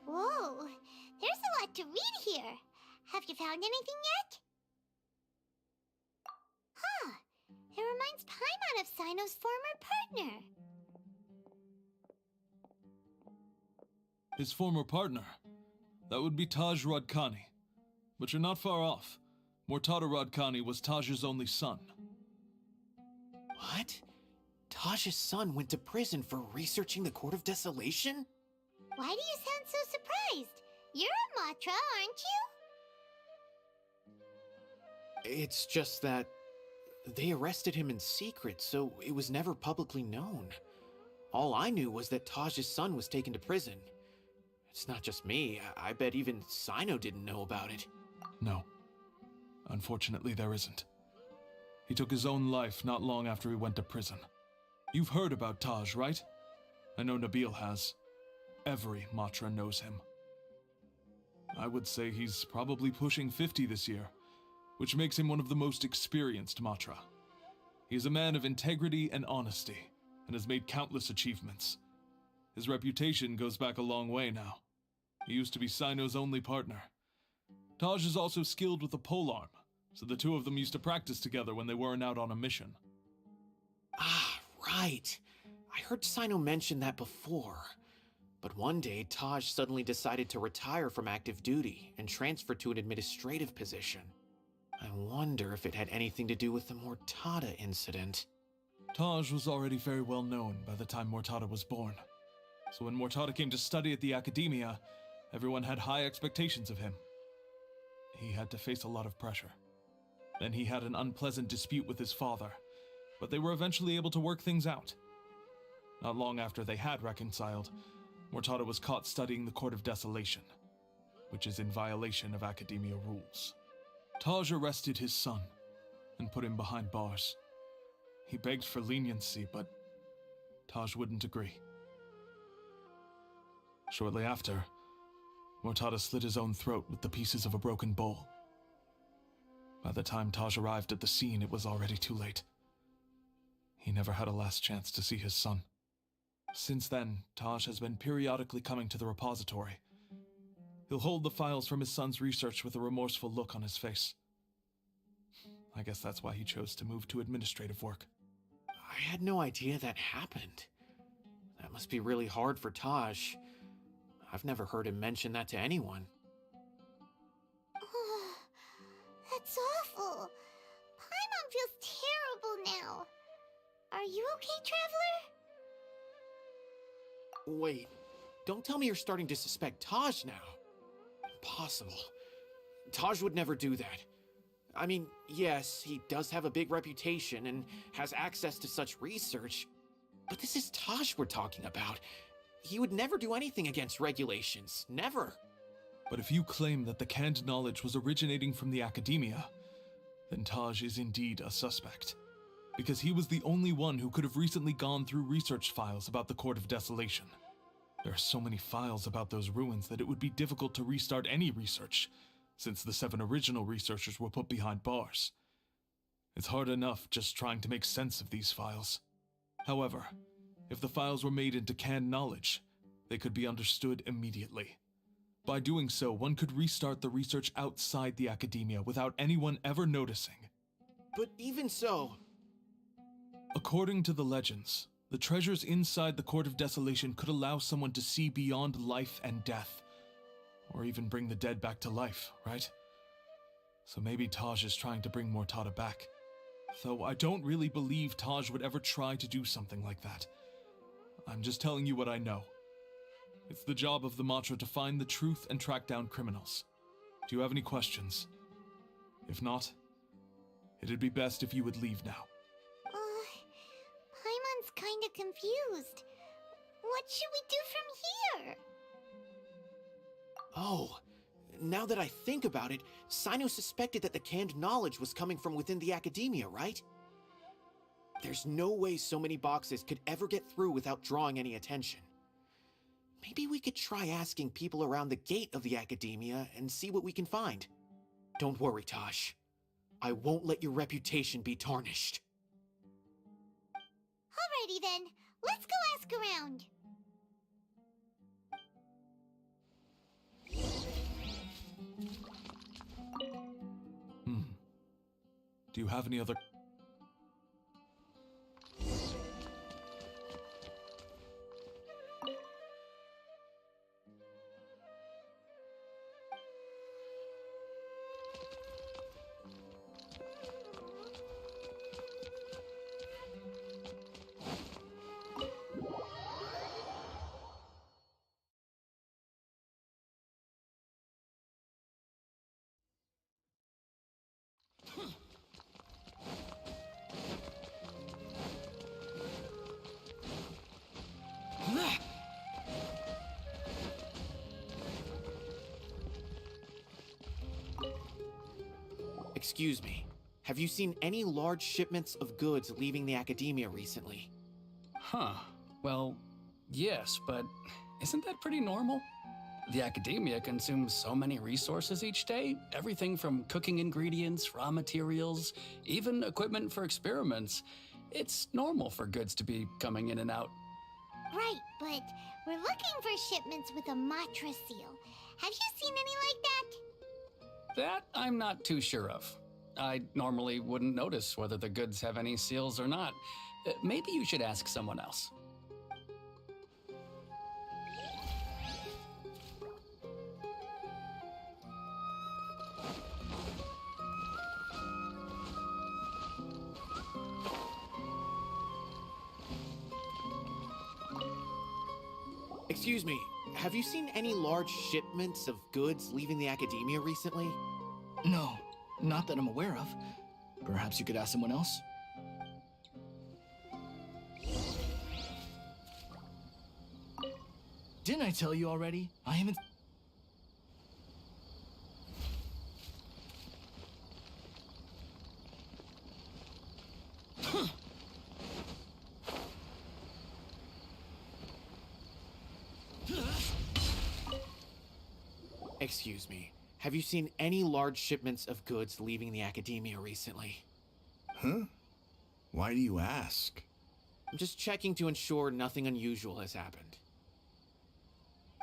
Whoa, there's a lot to read here. Have you found anything yet? Huh, it reminds Paimon of Cyno's former partner. His former partner? That would be Taj Radkani. But you're not far off. Mortada Radkani was Taj's only son. What? Taj's son went to prison for researching the Court of Desolation? Why do you sound so surprised? You're a Matra, aren't you? It's just that they arrested him in secret, so it was never publicly known. All I knew was that Taj's son was taken to prison. It's not just me. I bet even Cyno didn't know about it. No. Unfortunately, there isn't. He took his own life not long after he went to prison. You've heard about Taj, right? I know Nabil has. Every Matra knows him. I would say he's probably pushing 50 this year, which makes him one of the most experienced Matra. He is a man of integrity and honesty, and has made countless achievements. His reputation goes back a long way now. He used to be Cyno's only partner. Taj is also skilled with the polearm, so the two of them used to practice together when they weren't out on a mission. Ah, right. I heard Cyno mention that before. But one day, Taj suddenly decided to retire from active duty and transfer to an administrative position. I wonder if it had anything to do with the Mortada incident. Taj was already very well known by the time Mortada was born. So when Mortada came to study at the academia, everyone had high expectations of him. He had to face a lot of pressure. Then he had an unpleasant dispute with his father, but they were eventually able to work things out. Not long after they had reconciled, Mortada was caught studying the Court of Desolation, which is in violation of academia rules. Taj arrested his son and put him behind bars. He begged for leniency, but Taj wouldn't agree. Shortly after, Mortada slit his own throat with the pieces of a broken bowl. By the time Taj arrived at the scene, it was already too late. He never had a last chance to see his son. Since then, Taj has been periodically coming to the repository. He'll hold the files from his son's research with a remorseful look on his face. I guess that's why he chose to move to administrative work. I had no idea that happened. That must be really hard for Taj. I've never heard him mention that to anyone. That's awful. Paimon feels terrible now. Are you okay, Traveler? Wait, don't tell me you're starting to suspect Taj now. Impossible. Taj would never do that. I mean, yes, he does have a big reputation and has access to such research, but this is Taj we're talking about. He would never do anything against regulations. Never. But if you claim that the canned knowledge was originating from the academia, then Taj is indeed a suspect. Because he was the only one who could have recently gone through research files about the Court of Desolation. There are so many files about those ruins that it would be difficult to restart any research, since the 7 original researchers were put behind bars. It's hard enough just trying to make sense of these files. However, if the files were made into canned knowledge, they could be understood immediately. By doing so, one could restart the research outside the academia without anyone ever noticing. But even so... According to the legends, the treasures inside the Court of Desolation could allow someone to see beyond life and death. Or even bring the dead back to life, right? So maybe Taj is trying to bring Mortada back. Though I don't really believe Taj would ever try to do something like that. I'm just telling you what I know. It's the job of the Matra to find the truth and track down criminals. Do you have any questions? If not, it'd be best if you would leave now. Paimon's kinda confused. What should we do from here? Oh, now that I think about it, Cyno suspected that the canned knowledge was coming from within the academia, right? There's no way so many boxes could ever get through without drawing any attention. Maybe we could try asking people around the gate of the academia and see what we can find. Don't worry, Taj. I won't let your reputation be tarnished. Alrighty then, let's go ask around. Do you have any other... Excuse me, have you seen any large shipments of goods leaving the academia recently? Huh. Well, yes, but isn't that pretty normal? The academia consumes so many resources each day, everything from cooking ingredients, raw materials, even equipment for experiments. It's normal for goods to be coming in and out. Right, but we're looking for shipments with a Matra seal. Have you seen any like that? That I'm not too sure of. I normally wouldn't notice whether the goods have any seals or not. Maybe you should ask someone else. Excuse me, have you seen any large shipments of goods leaving the academia recently? No, not that I'm aware of. Perhaps you could ask someone else? Didn't I tell you already? I haven't... Excuse me, have you seen any large shipments of goods leaving the academia recently? Huh? Why do you ask? I'm just checking to ensure nothing unusual has happened.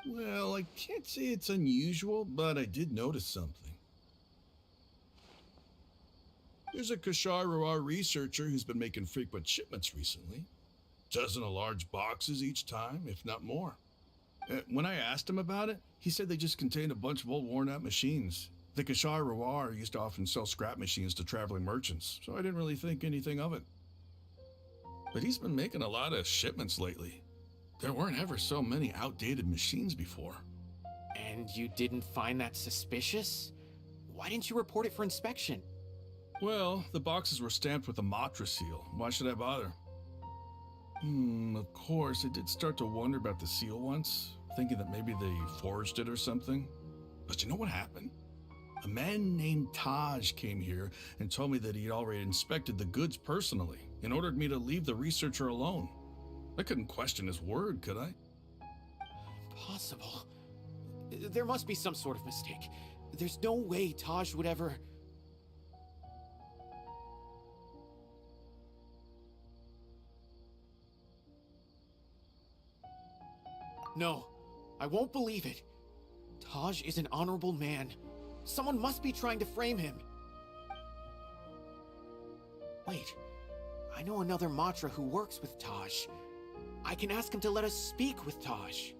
Well, I can't say it's unusual, but I did notice something. There's a Kashar researcher who's been making frequent shipments recently. Dozen of large boxes each time, if not more. When I asked him about it, he said they just contained a bunch of old worn-out machines. The Kashar used to often sell scrap machines to traveling merchants, so I didn't really think anything of it. But he's been making a lot of shipments lately. There weren't ever so many outdated machines before. And you didn't find that suspicious? Why didn't you report it for inspection? Well, the boxes were stamped with a Matra seal. Why should I bother? Of course, I did start to wonder about the seal once, thinking that maybe they forged it or something. But you know what happened? A man named Taj came here and told me that he'd already inspected the goods personally and ordered me to leave the researcher alone. I couldn't question his word, could I? Impossible. There must be some sort of mistake. There's no way Taj would ever... No, I won't believe it. Taj is an honorable man. Someone must be trying to frame him. Wait, I know another Matra who works with Taj. I can ask him to let us speak with Taj.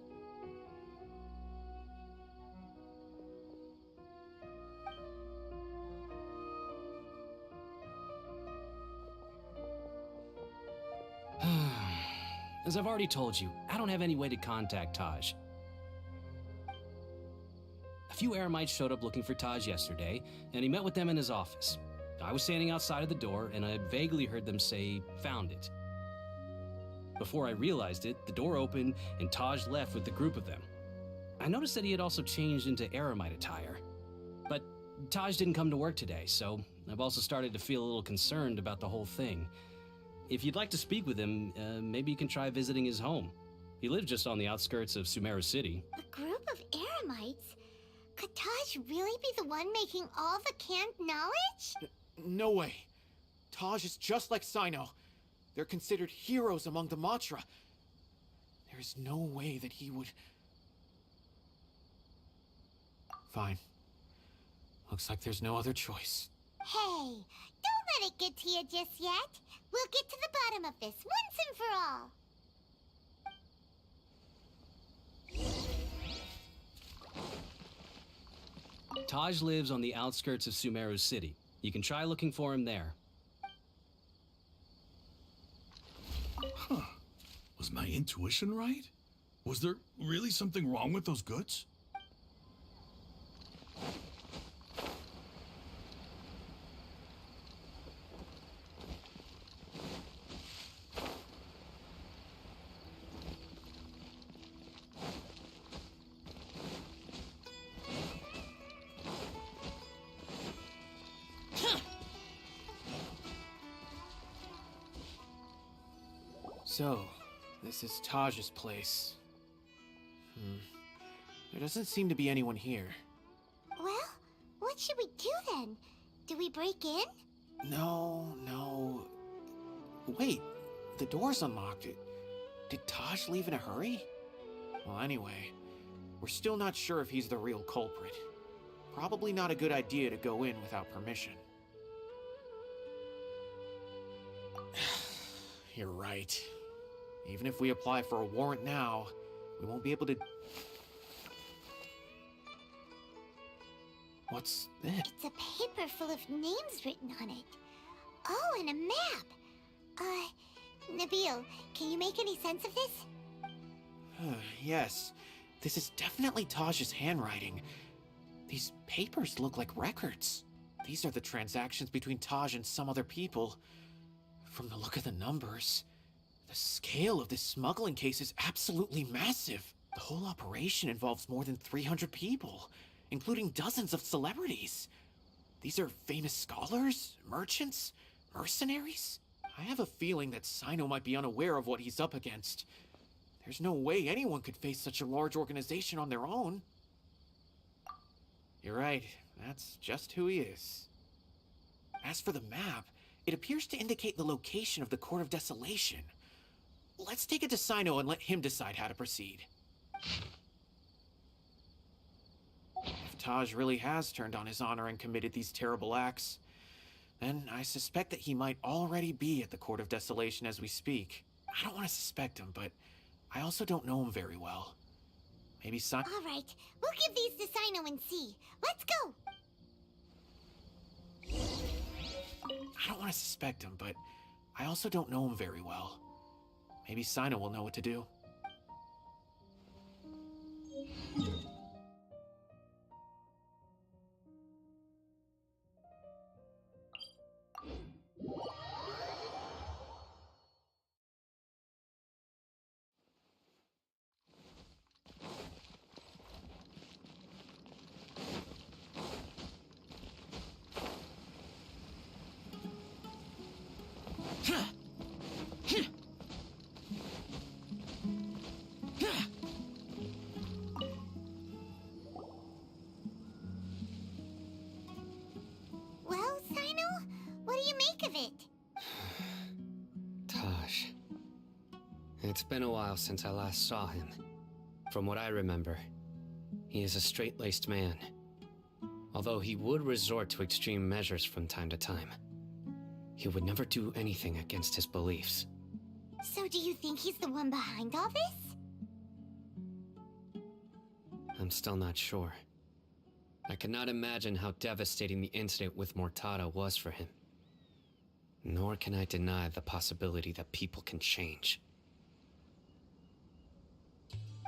As I've already told you, I don't have any way to contact Taj. A few Eremites showed up looking for Taj yesterday, and he met with them in his office. I was standing outside of the door, and I vaguely heard them say, "Found it." Before I realized it, the door opened, and Taj left with the group of them. I noticed that he had also changed into Eremite attire. But Taj didn't come to work today, so I've also started to feel a little concerned about the whole thing. If you'd like to speak with him, maybe you can try visiting his home. He lives just on the outskirts of Sumeru City. A group of Eremites? Could Taj really be the one making all the canned knowledge? No way. Taj is just like Cyno. They're considered heroes among the Matra. There is no way that he would... Fine. Looks like there's no other choice. Hey, don't let it get to you just yet. We'll get to the bottom of this once and for all. Taj lives on the outskirts of Sumeru City. You can try looking for him there. Huh. Was my intuition right? Was there really something wrong with those goods? So, this is Taj's place. There doesn't seem to be anyone here. Well, what should we do then? Do we break in? No. Wait, the door's unlocked. Did Taj leave in a hurry? Well, anyway, we're still not sure if he's the real culprit. Probably not a good idea to go in without permission. You're right. Even if we apply for a warrant now, we won't be able to... What's this? It's a paper full of names written on it. Oh, and a map. Nabil, can you make any sense of this? Yes, this is definitely Taj's handwriting. These papers look like records. These are the transactions between Taj and some other people. From the look of the numbers, the scale of this smuggling case is absolutely massive. The whole operation involves more than 300 people, including dozens of celebrities. These are famous scholars, merchants, mercenaries. I have a feeling that Cyno might be unaware of what he's up against. There's no way anyone could face such a large organization on their own. You're right, that's just who he is. As for the map, it appears to indicate the location of the Court of Desolation. Let's take it to Cyno and let him decide how to proceed. If Taj really has turned on his honor and committed these terrible acts, then I suspect that he might already be at the Court of Desolation as we speak. I don't want to suspect him, but I also don't know him very well. Maybe Cyno... All right, we'll give these to Cyno and see. Let's go! I don't want to suspect him, but I also don't know him very well. Maybe Cyno will know what to do. Well, Cyno, what do you make of it? Taj. It's been a while since I last saw him. From what I remember, he is a straight-laced man. Although he would resort to extreme measures from time to time, he would never do anything against his beliefs. So do you think he's the one behind all this? I'm still not sure. I cannot imagine how devastating the incident with Mortada was for him. Nor can I deny the possibility that people can change.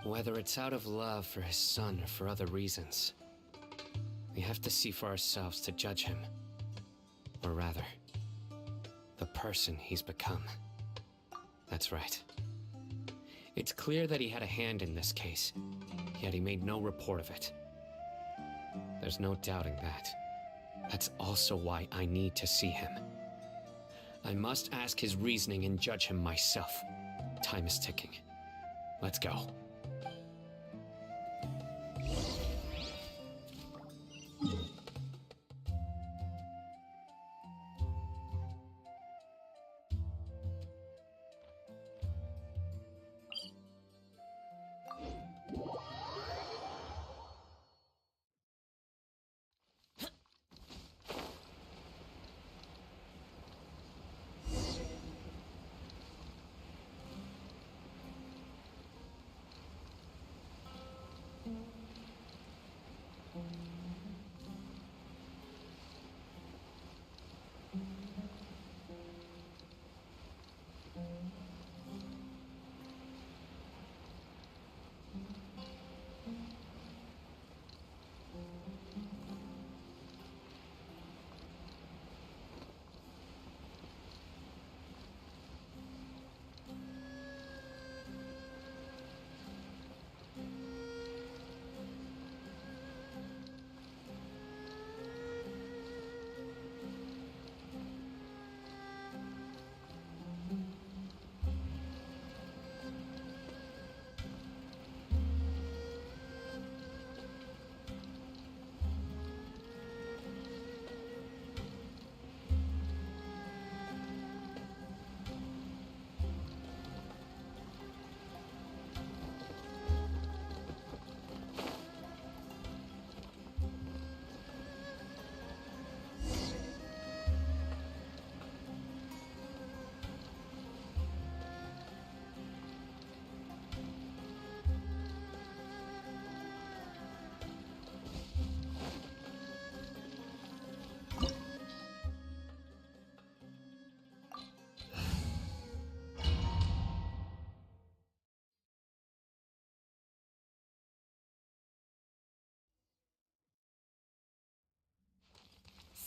Whether it's out of love for his son or for other reasons, We have to see for ourselves to judge him. Or rather, the person he's become. That's right. It's clear that he had a hand in this case, yet he made no report of it. There's no doubting that. That's also why I need to see him. I must ask his reasoning and judge him myself. Time is ticking. Let's go.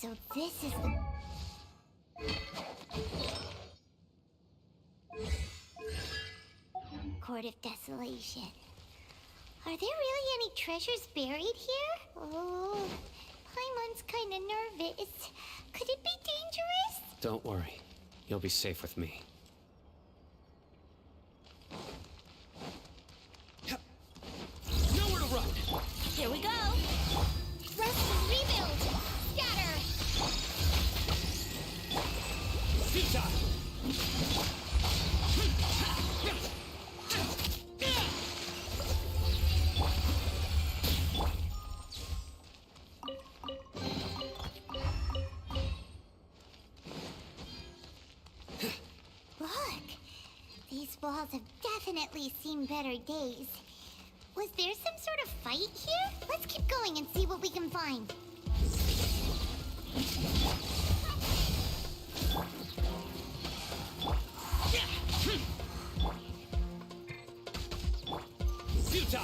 So this is the... Court of Desolation. Are there really any treasures buried here? Oh, Paimon's kinda nervous. Could it be dangerous? Don't worry. You'll be safe with me. Nowhere to run! Here we go. Rest and rebuild! Scatter! Futa! Look! These walls have definitely seen better days. Was there some sort of fight here? Let's keep going and see what we can find. Futa!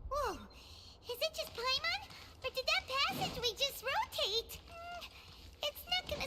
Whoa! Is it just Paimon? Or did that passageway just rotate? It's not gonna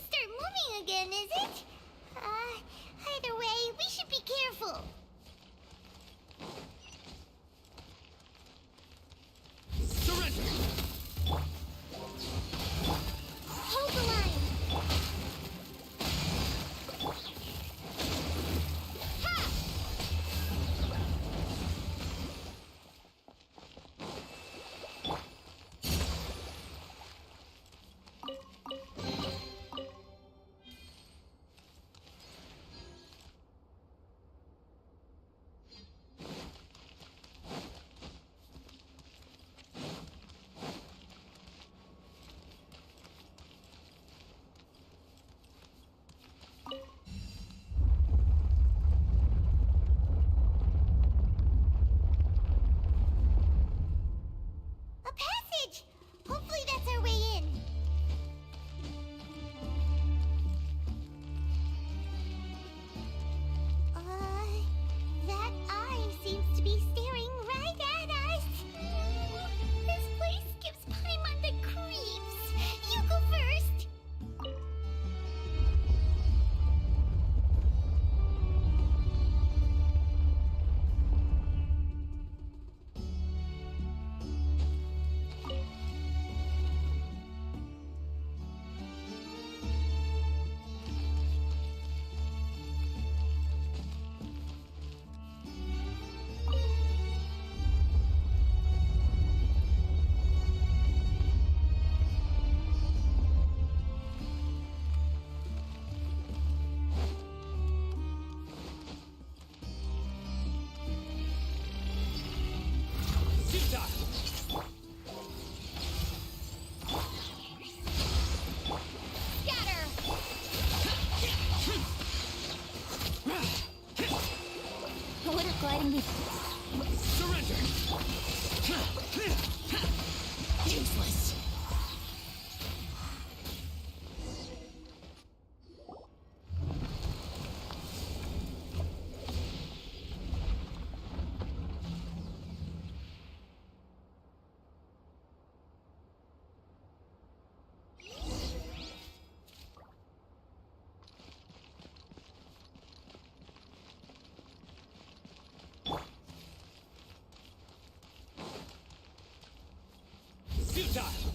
projectile!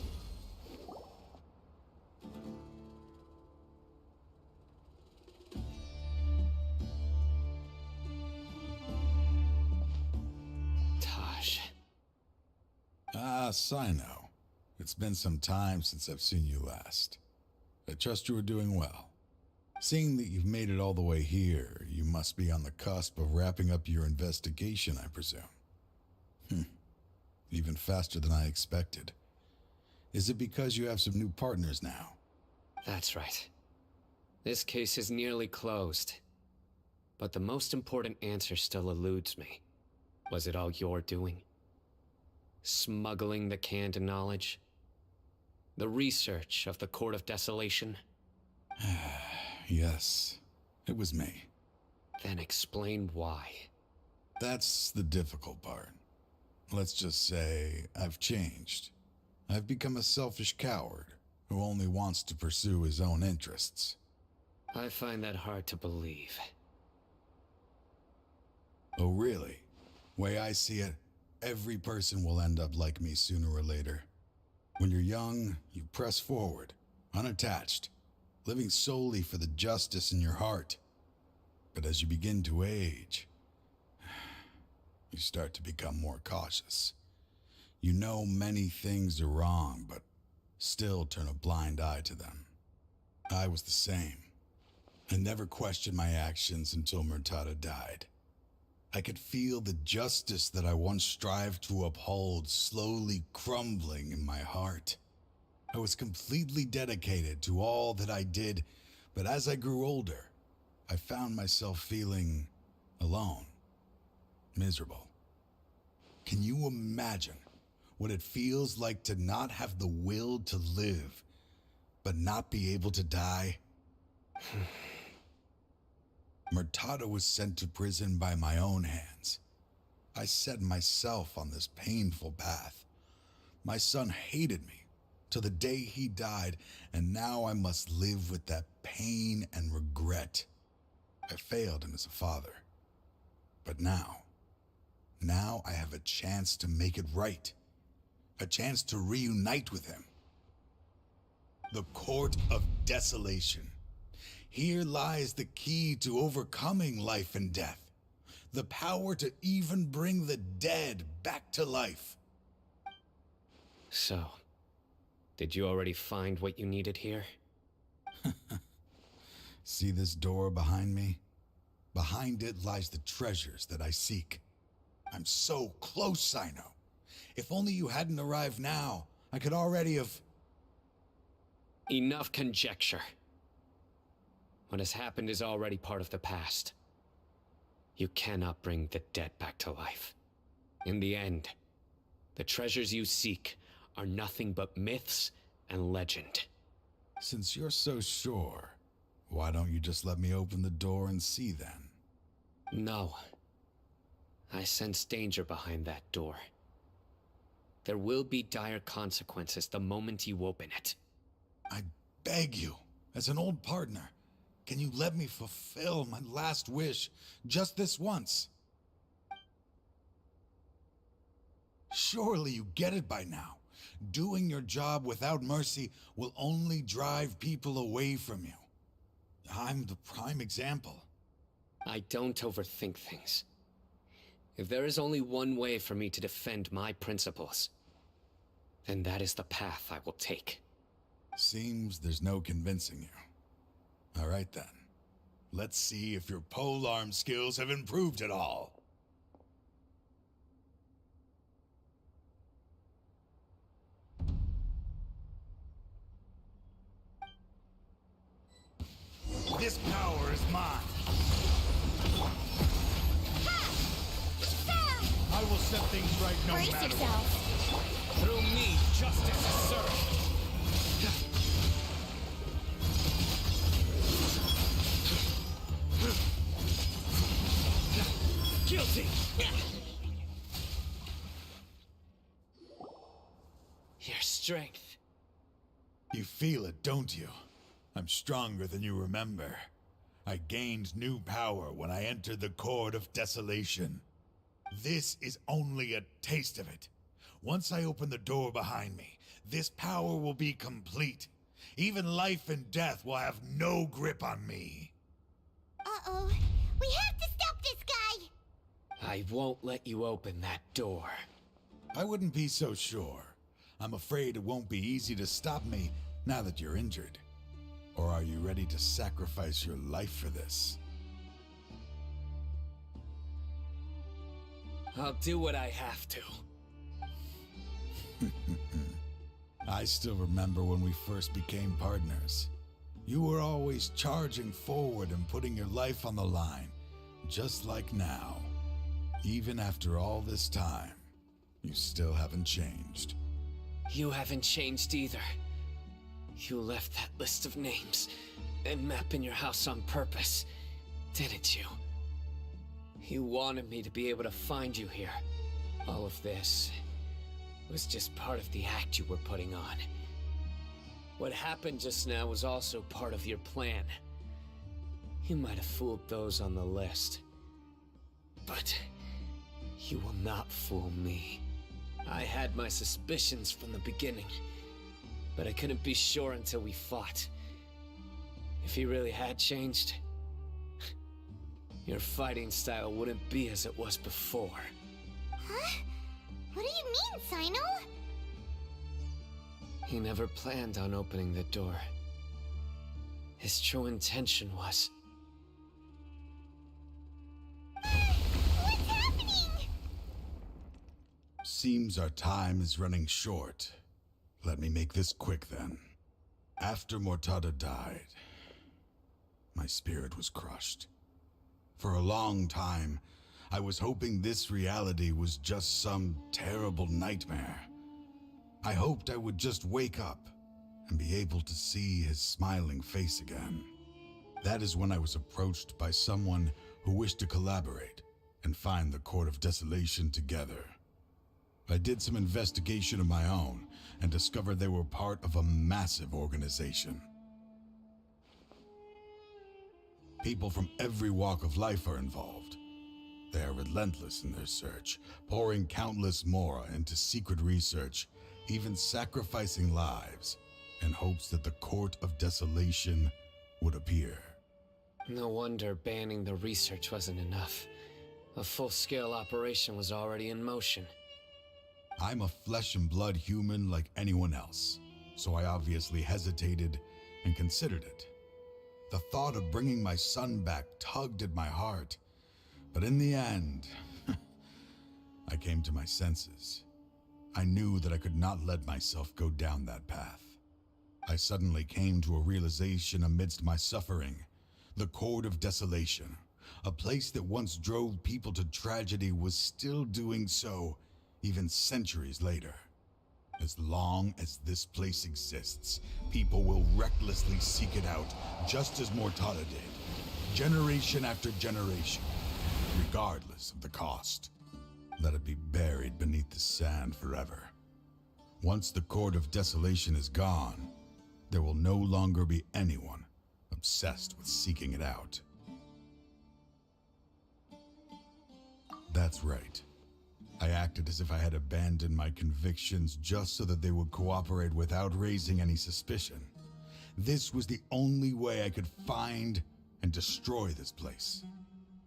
Taj. Ah, Cyno. It's been some time since I've seen you last. I trust you are doing well. Seeing that you've made it all the way here, you must be on the cusp of wrapping up your investigation, I presume. Even faster than I expected. Is it because you have some new partners now? That's right. This case is nearly closed. But the most important answer still eludes me. Was it all your doing? Smuggling the canned knowledge? The research of the Court of Desolation? Yes, it was me. Then explain why. That's the difficult part. Let's just say I've changed. I've become a selfish coward who only wants to pursue his own interests. I find that hard to believe. Oh, really? Way I see it, every person will end up like me sooner or later. When you're young, you press forward, unattached, living solely for the justice in your heart. But as you begin to age, you start to become more cautious. You know many things are wrong, but still turn a blind eye to them. I was the same. I never questioned my actions until Murtada died. I could feel the justice that I once strived to uphold slowly crumbling in my heart. I was completely dedicated to all that I did, but as I grew older, I found myself feeling alone, miserable. Can you imagine what it feels like to not have the will to live, but not be able to die? Murtada was sent to prison by my own hands. I set myself on this painful path. My son hated me till the day he died, and now I must live with that pain and regret. I failed him as a father. But now I have a chance to make it right. A chance to reunite with him. The Court of Desolation. Here lies the key to overcoming life and death. The power to even bring the dead back to life. So, did you already find what you needed here? See this door behind me? Behind it lies the treasures that I seek. I'm so close, Cyno. If only you hadn't arrived now, I could already have... Enough conjecture. What has happened is already part of the past. You cannot bring the dead back to life. In the end, the treasures you seek are nothing but myths and legend. Since you're so sure, why don't you just let me open the door and see then? No. I sense danger behind that door. There will be dire consequences the moment you open it. I beg you, as an old partner, can you let me fulfill my last wish just this once? Surely you get it by now. Doing your job without mercy will only drive people away from you. I'm the prime example. I don't overthink things. If there is only one way for me to defend my principles, then that is the path I will take. Seems there's no convincing you. All right then. Let's see if your polearm skills have improved at all. This power is mine. I will set things right no Brace matter yourself. Through me, justice is served. Guilty! Your strength. You feel it, don't you? I'm stronger than you remember. I gained new power when I entered the Court of Desolation. This is only a taste of it. Once I open the door behind me, this power will be complete. Even life and death will have no grip on me. Uh-oh. We have to stop this guy! I won't let you open that door. I wouldn't be so sure. I'm afraid it won't be easy to stop me now that you're injured. Or are you ready to sacrifice your life for this? I'll do what I have to. I still remember when we first became partners. You were always charging forward and putting your life on the line, just like now. Even after all this time, you still haven't changed. You haven't changed either. You left that list of names and map in your house on purpose, didn't you? You wanted me to be able to find you here. All of this was just part of the act you were putting on. What happened just now was also part of your plan. You might have fooled those on the list, but you will not fool me. I had my suspicions from the beginning, but I couldn't be sure until we fought. If he really had changed, your fighting style wouldn't be as it was before. Huh? What do you mean, Cyno? He never planned on opening the door. His true intention was... What's happening? Seems our time is running short. Let me make this quick then. After Mortada died, my spirit was crushed. For a long time, I was hoping this reality was just some terrible nightmare. I hoped I would just wake up and be able to see his smiling face again. That is when I was approached by someone who wished to collaborate and find the Court of Desolation together. I did some investigation of my own and discovered they were part of a massive organization. People from every walk of life are involved. They are relentless in their search, pouring countless mora into secret research, even sacrificing lives in hopes that the Court of Desolation would appear. No wonder banning the research wasn't enough. A full-scale operation was already in motion. I'm a flesh and blood human like anyone else, so I obviously hesitated and considered it. The thought of bringing my son back tugged at my heart, but in the end, I came to my senses. I knew that I could not let myself go down that path. I suddenly came to a realization amidst my suffering. The Court of Desolation, a place that once drove people to tragedy, was still doing so even centuries later. As long as this place exists, people will recklessly seek it out, just as Mortada did, generation after generation, regardless of the cost. Let it be buried beneath the sand forever. Once the Court of Desolation is gone, there will no longer be anyone obsessed with seeking it out. That's right. I acted as if I had abandoned my convictions just so that they would cooperate without raising any suspicion. This was the only way I could find and destroy this place.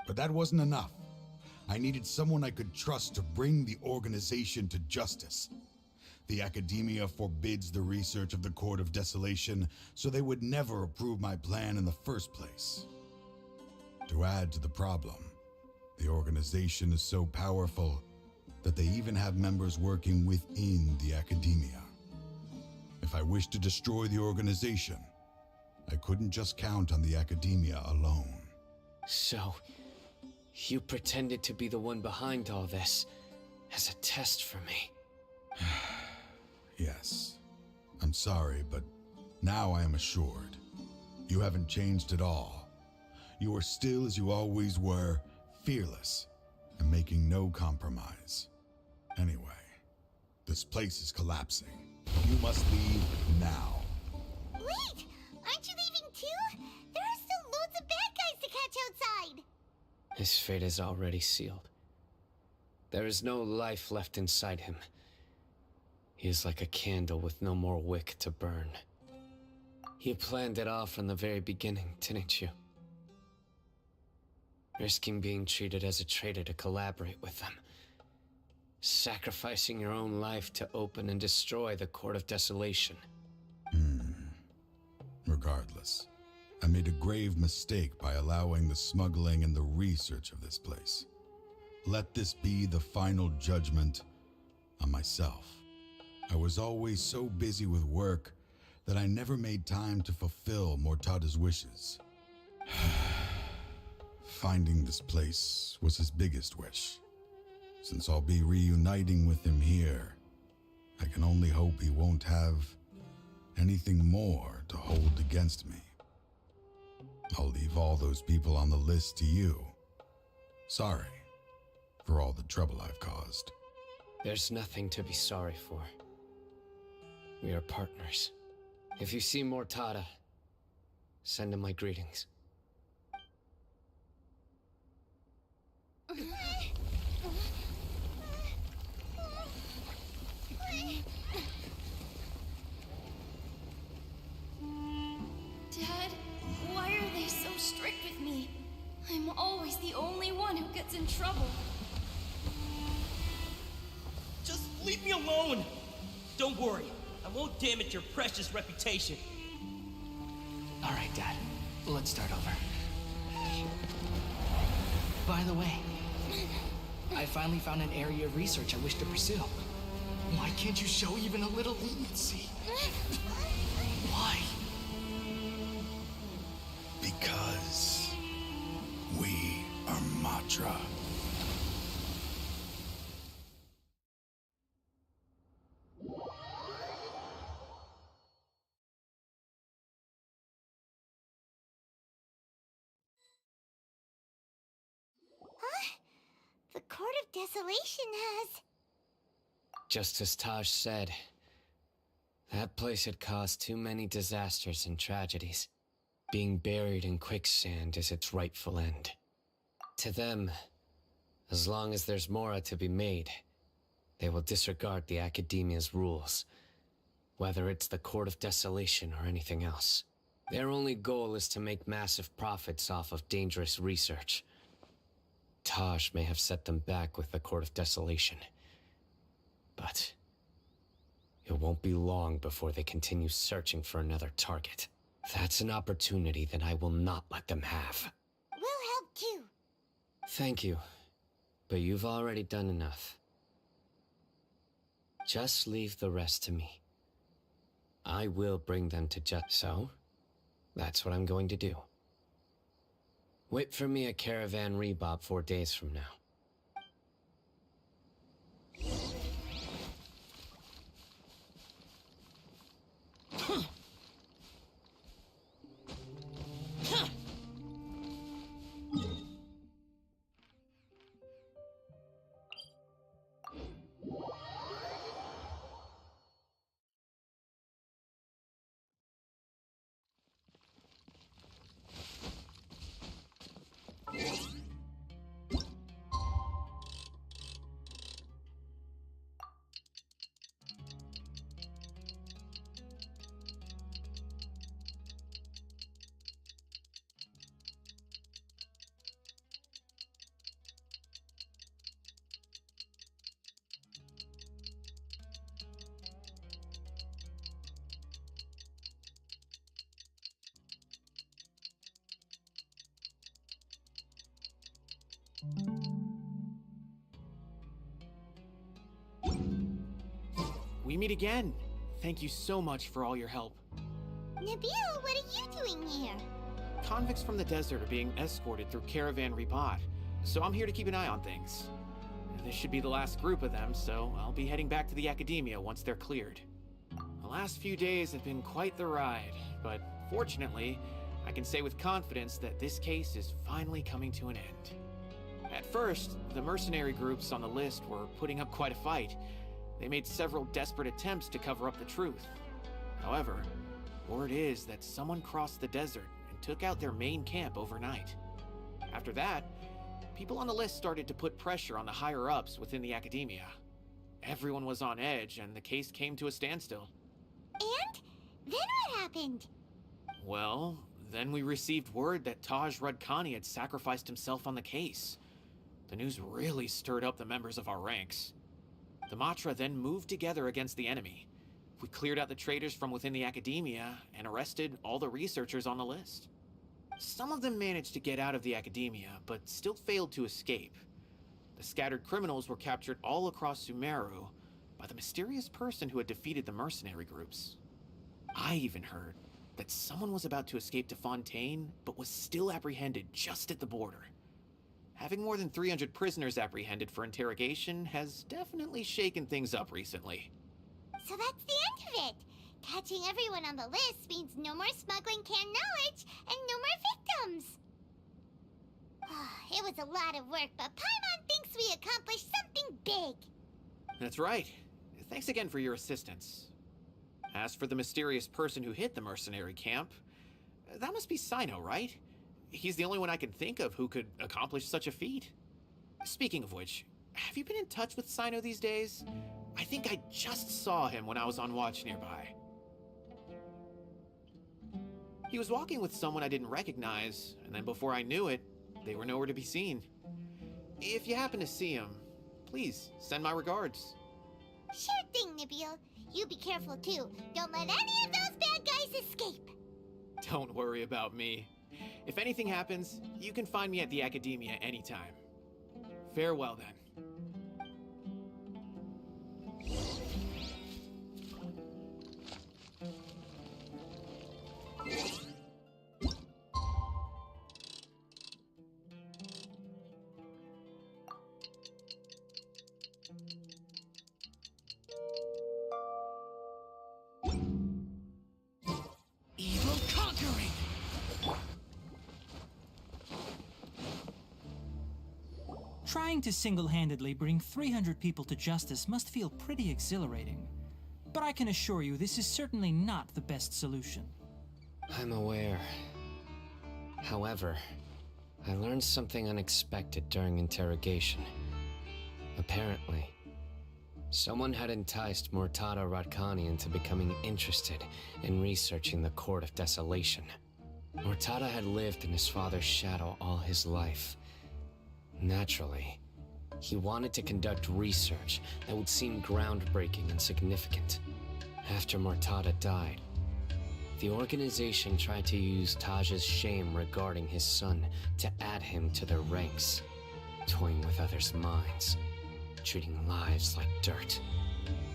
But that wasn't enough. I needed someone I could trust to bring the organization to justice. The academia forbids the research of the Court of Desolation, so they would never approve my plan in the first place. To add to the problem, the organization is so powerful that they even have members working within the academia. If I wished to destroy the organization, I couldn't just count on the academia alone. So, you pretended to be the one behind all this as a test for me. Yes. I'm sorry, but now I am assured. You haven't changed at all. You are still as you always were, fearless and making no compromise. Anyway, this place is collapsing. You must leave now. Wait! Aren't you leaving too? There are still loads of bad guys to catch outside! His fate is already sealed. There is no life left inside him. He is like a candle with no more wick to burn. You planned it all from the very beginning, didn't you? Risking being treated as a traitor to collaborate with them. Sacrificing your own life to open and destroy the Court of Desolation. Regardless, I made a grave mistake by allowing the smuggling and the research of this place. Let this be the final judgment on myself. I was always so busy with work that I never made time to fulfill Mortada's wishes. Finding this place was his biggest wish. Since I'll be reuniting with him here, I can only hope he won't have anything more to hold against me. I'll leave all those people on the list to you. Sorry for all the trouble I've caused. There's nothing to be sorry for. We are partners. If you see Mortada, send him my greetings. Dad, why are they so strict with me? I'm always the only one who gets in trouble. Just leave me alone! Don't worry, I won't damage your precious reputation. All right, Dad. Let's start over. By the way, I finally found an area of research I wish to pursue. Why can't you show even a little leniency? Why? Because we are Matra. The Court of Desolation has... Just as Taj said, that place had caused too many disasters and tragedies. Being buried in quicksand is its rightful end. To them, as long as there's more to be made, they will disregard the Academia's rules, whether it's the Court of Desolation or anything else. Their only goal is to make massive profits off of dangerous research. Taj may have set them back with the Court of Desolation, but it won't be long before they continue searching for another target. That's an opportunity that I will not let them have. We'll help too. Thank you, but you've already done enough. Just leave the rest to me. I will bring them to so that's what I'm going to do. Wait for me at Caravan Rebob 4 days from now. We meet again. Thank you so much for all your help. Nabil, what are you doing here? Convicts from the desert are being escorted through Caravan Rebob, so I'm here to keep an eye on things. This should be the last group of them, so I'll be heading back to the Academia once they're cleared. The last few days have been quite the ride, but fortunately, I can say with confidence that this case is finally coming to an end. At first, the mercenary groups on the list were putting up quite a fight. They made several desperate attempts to cover up the truth. However, word is that someone crossed the desert and took out their main camp overnight. After that, people on the list started to put pressure on the higher-ups within the Academia. Everyone was on edge, and the case came to a standstill. And? Then what happened? Well, then we received word that Taj Rudkani had sacrificed himself on the case. The news really stirred up the members of our ranks. The Matra then moved together against the enemy. We cleared out the traitors from within the academia and arrested all the researchers on the list. Some of them managed to get out of the academia, but still failed to escape. The scattered criminals were captured all across Sumeru by the mysterious person who had defeated the mercenary groups. I even heard that someone was about to escape to Fontaine, but was still apprehended just at the border. Having more than 300 prisoners apprehended for interrogation has definitely shaken things up recently. So that's the end of it. Catching everyone on the list means no more smuggling canned knowledge and no more victims. It was a lot of work, but Paimon thinks we accomplished something big. That's right. Thanks again for your assistance. As for the mysterious person who hit the mercenary camp, that must be Cyno, right? He's the only one I can think of who could accomplish such a feat. Speaking of which, have you been in touch with Cyno these days? I think I just saw him when I was on watch nearby. He was walking with someone I didn't recognize, and then before I knew it, they were nowhere to be seen. If you happen to see him, please send my regards. Sure thing, Nabil. You be careful too. Don't let any of those bad guys escape. Don't worry about me. If anything happens, you can find me at the Academia anytime. Farewell then. Evil conquering! Trying to single-handedly bring 300 people to justice must feel pretty exhilarating. But I can assure you this is certainly not the best solution. I'm aware. However, I learned something unexpected during interrogation. Apparently, someone had enticed Murtada Radkani into becoming interested in researching the Court of Desolation. Murtada had lived in his father's shadow all his life. Naturally, he wanted to conduct research that would seem groundbreaking and significant. After Murtada died, the organization tried to use Taj's shame regarding his son to add him to their ranks, toying with others' minds, treating lives like dirt,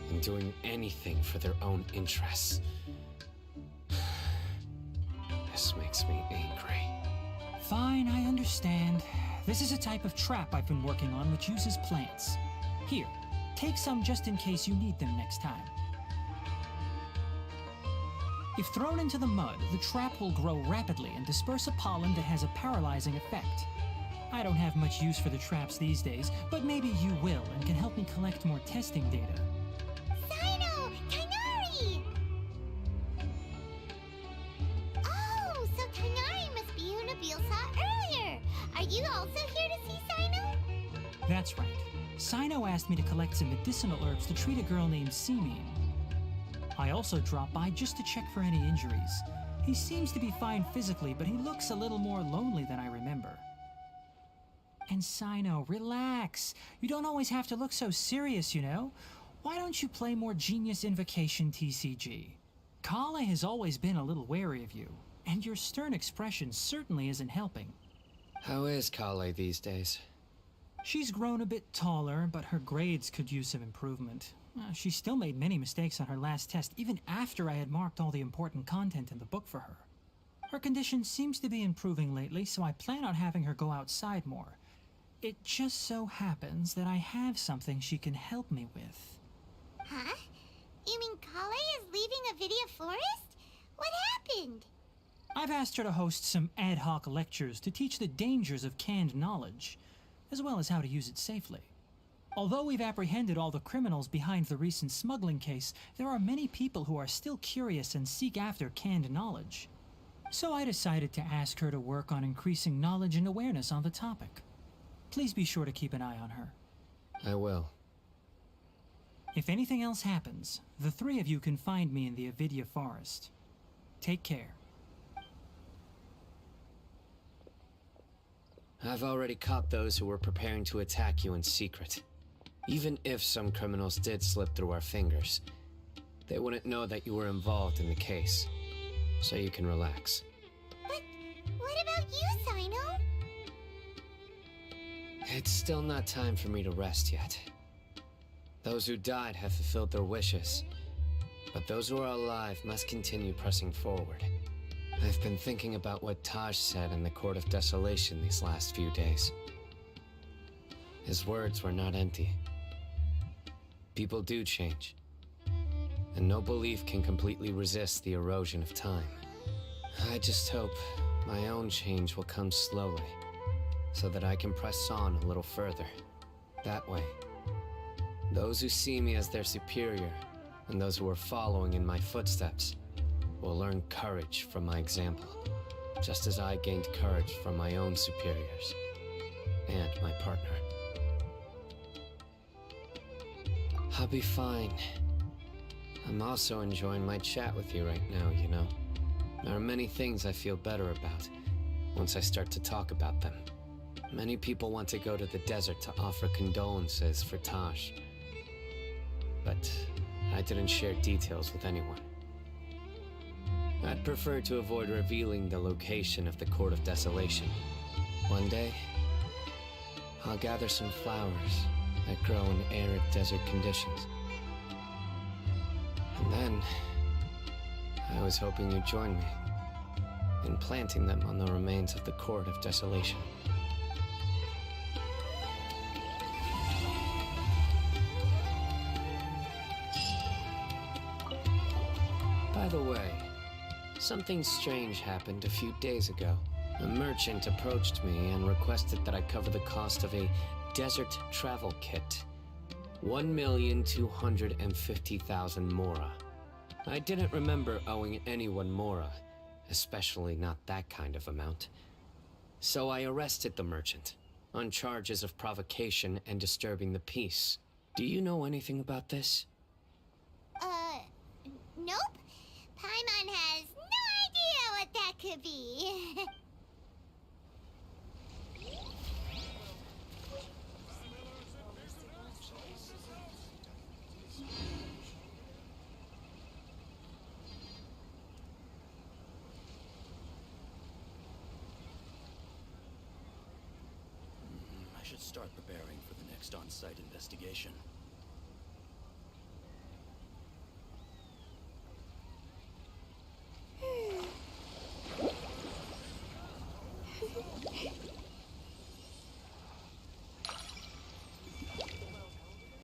and doing anything for their own interests. This makes me angry. Fine, I understand. This is a type of trap I've been working on which uses plants. Here, take some just in case you need them next time. If thrown into the mud, the trap will grow rapidly and disperse a pollen that has a paralyzing effect. I don't have much use for the traps these days, but maybe you will and can help me collect more testing data. Cyno! Tighnari! Oh, so Tighnari must be who Nabil saw earlier. Are you also here to see Cyno? That's right. Cyno asked me to collect some medicinal herbs to treat a girl named Simine. I also dropped by just to check for any injuries. He seems to be fine physically, but he looks a little more lonely than I remember. And Cyno, relax. You don't always have to look so serious, you know? Why don't you play more Genius Invocation TCG? Kale has always been a little wary of you, and your stern expression certainly isn't helping. How is Kale these days? She's grown a bit taller, but her grades could use some improvement. She still made many mistakes on her last test, even after I had marked all the important content in the book for her. Her condition seems to be improving lately, so I plan on having her go outside more. It just so happens that I have something she can help me with. Huh? You mean Kale is leaving Avidia Forest? What happened? I've asked her to host some ad hoc lectures to teach the dangers of canned knowledge, as well as how to use it safely. Although we've apprehended all the criminals behind the recent smuggling case, there are many people who are still curious and seek after canned knowledge. So I decided to ask her to work on increasing knowledge and awareness on the topic. Please be sure to keep an eye on her. I will. If anything else happens, the three of you can find me in the Avidia Forest. Take care. I've already caught those who were preparing to attack you in secret. Even if some criminals did slip through our fingers, they wouldn't know that you were involved in the case. So you can relax. But what about you, Cyno? It's still not time for me to rest yet. Those who died have fulfilled their wishes, but those who are alive must continue pressing forward. I've been thinking about what Taj said in the Court of Desolation these last few days. His words were not empty. People do change, and no belief can completely resist the erosion of time. I just hope my own change will come slowly, so that I can press on a little further. That way, those who see me as their superior, and those who are following in my footsteps, will learn courage from my example, just as I gained courage from my own superiors, and my partner. I'll be fine. I'm also enjoying my chat with you right now, you know. There are many things I feel better about once I start to talk about them. Many people want to go to the desert to offer condolences for Taj, but I didn't share details with anyone. I'd prefer to avoid revealing the location of the Court of Desolation. One day, I'll gather some flowers that grow in arid desert conditions. And then, I was hoping you'd join me in planting them on the remains of the Court of Desolation. By the way, something strange happened a few days ago. A merchant approached me and requested that I cover the cost of a desert travel kit. 1,250,000 mora. I didn't remember owing anyone mora, especially not that kind of amount. So I arrested the merchant on charges of provocation and disturbing the peace. Do you know anything about this? Nope. Paimon has no idea what that could be. I should start preparing for the next on-site investigation.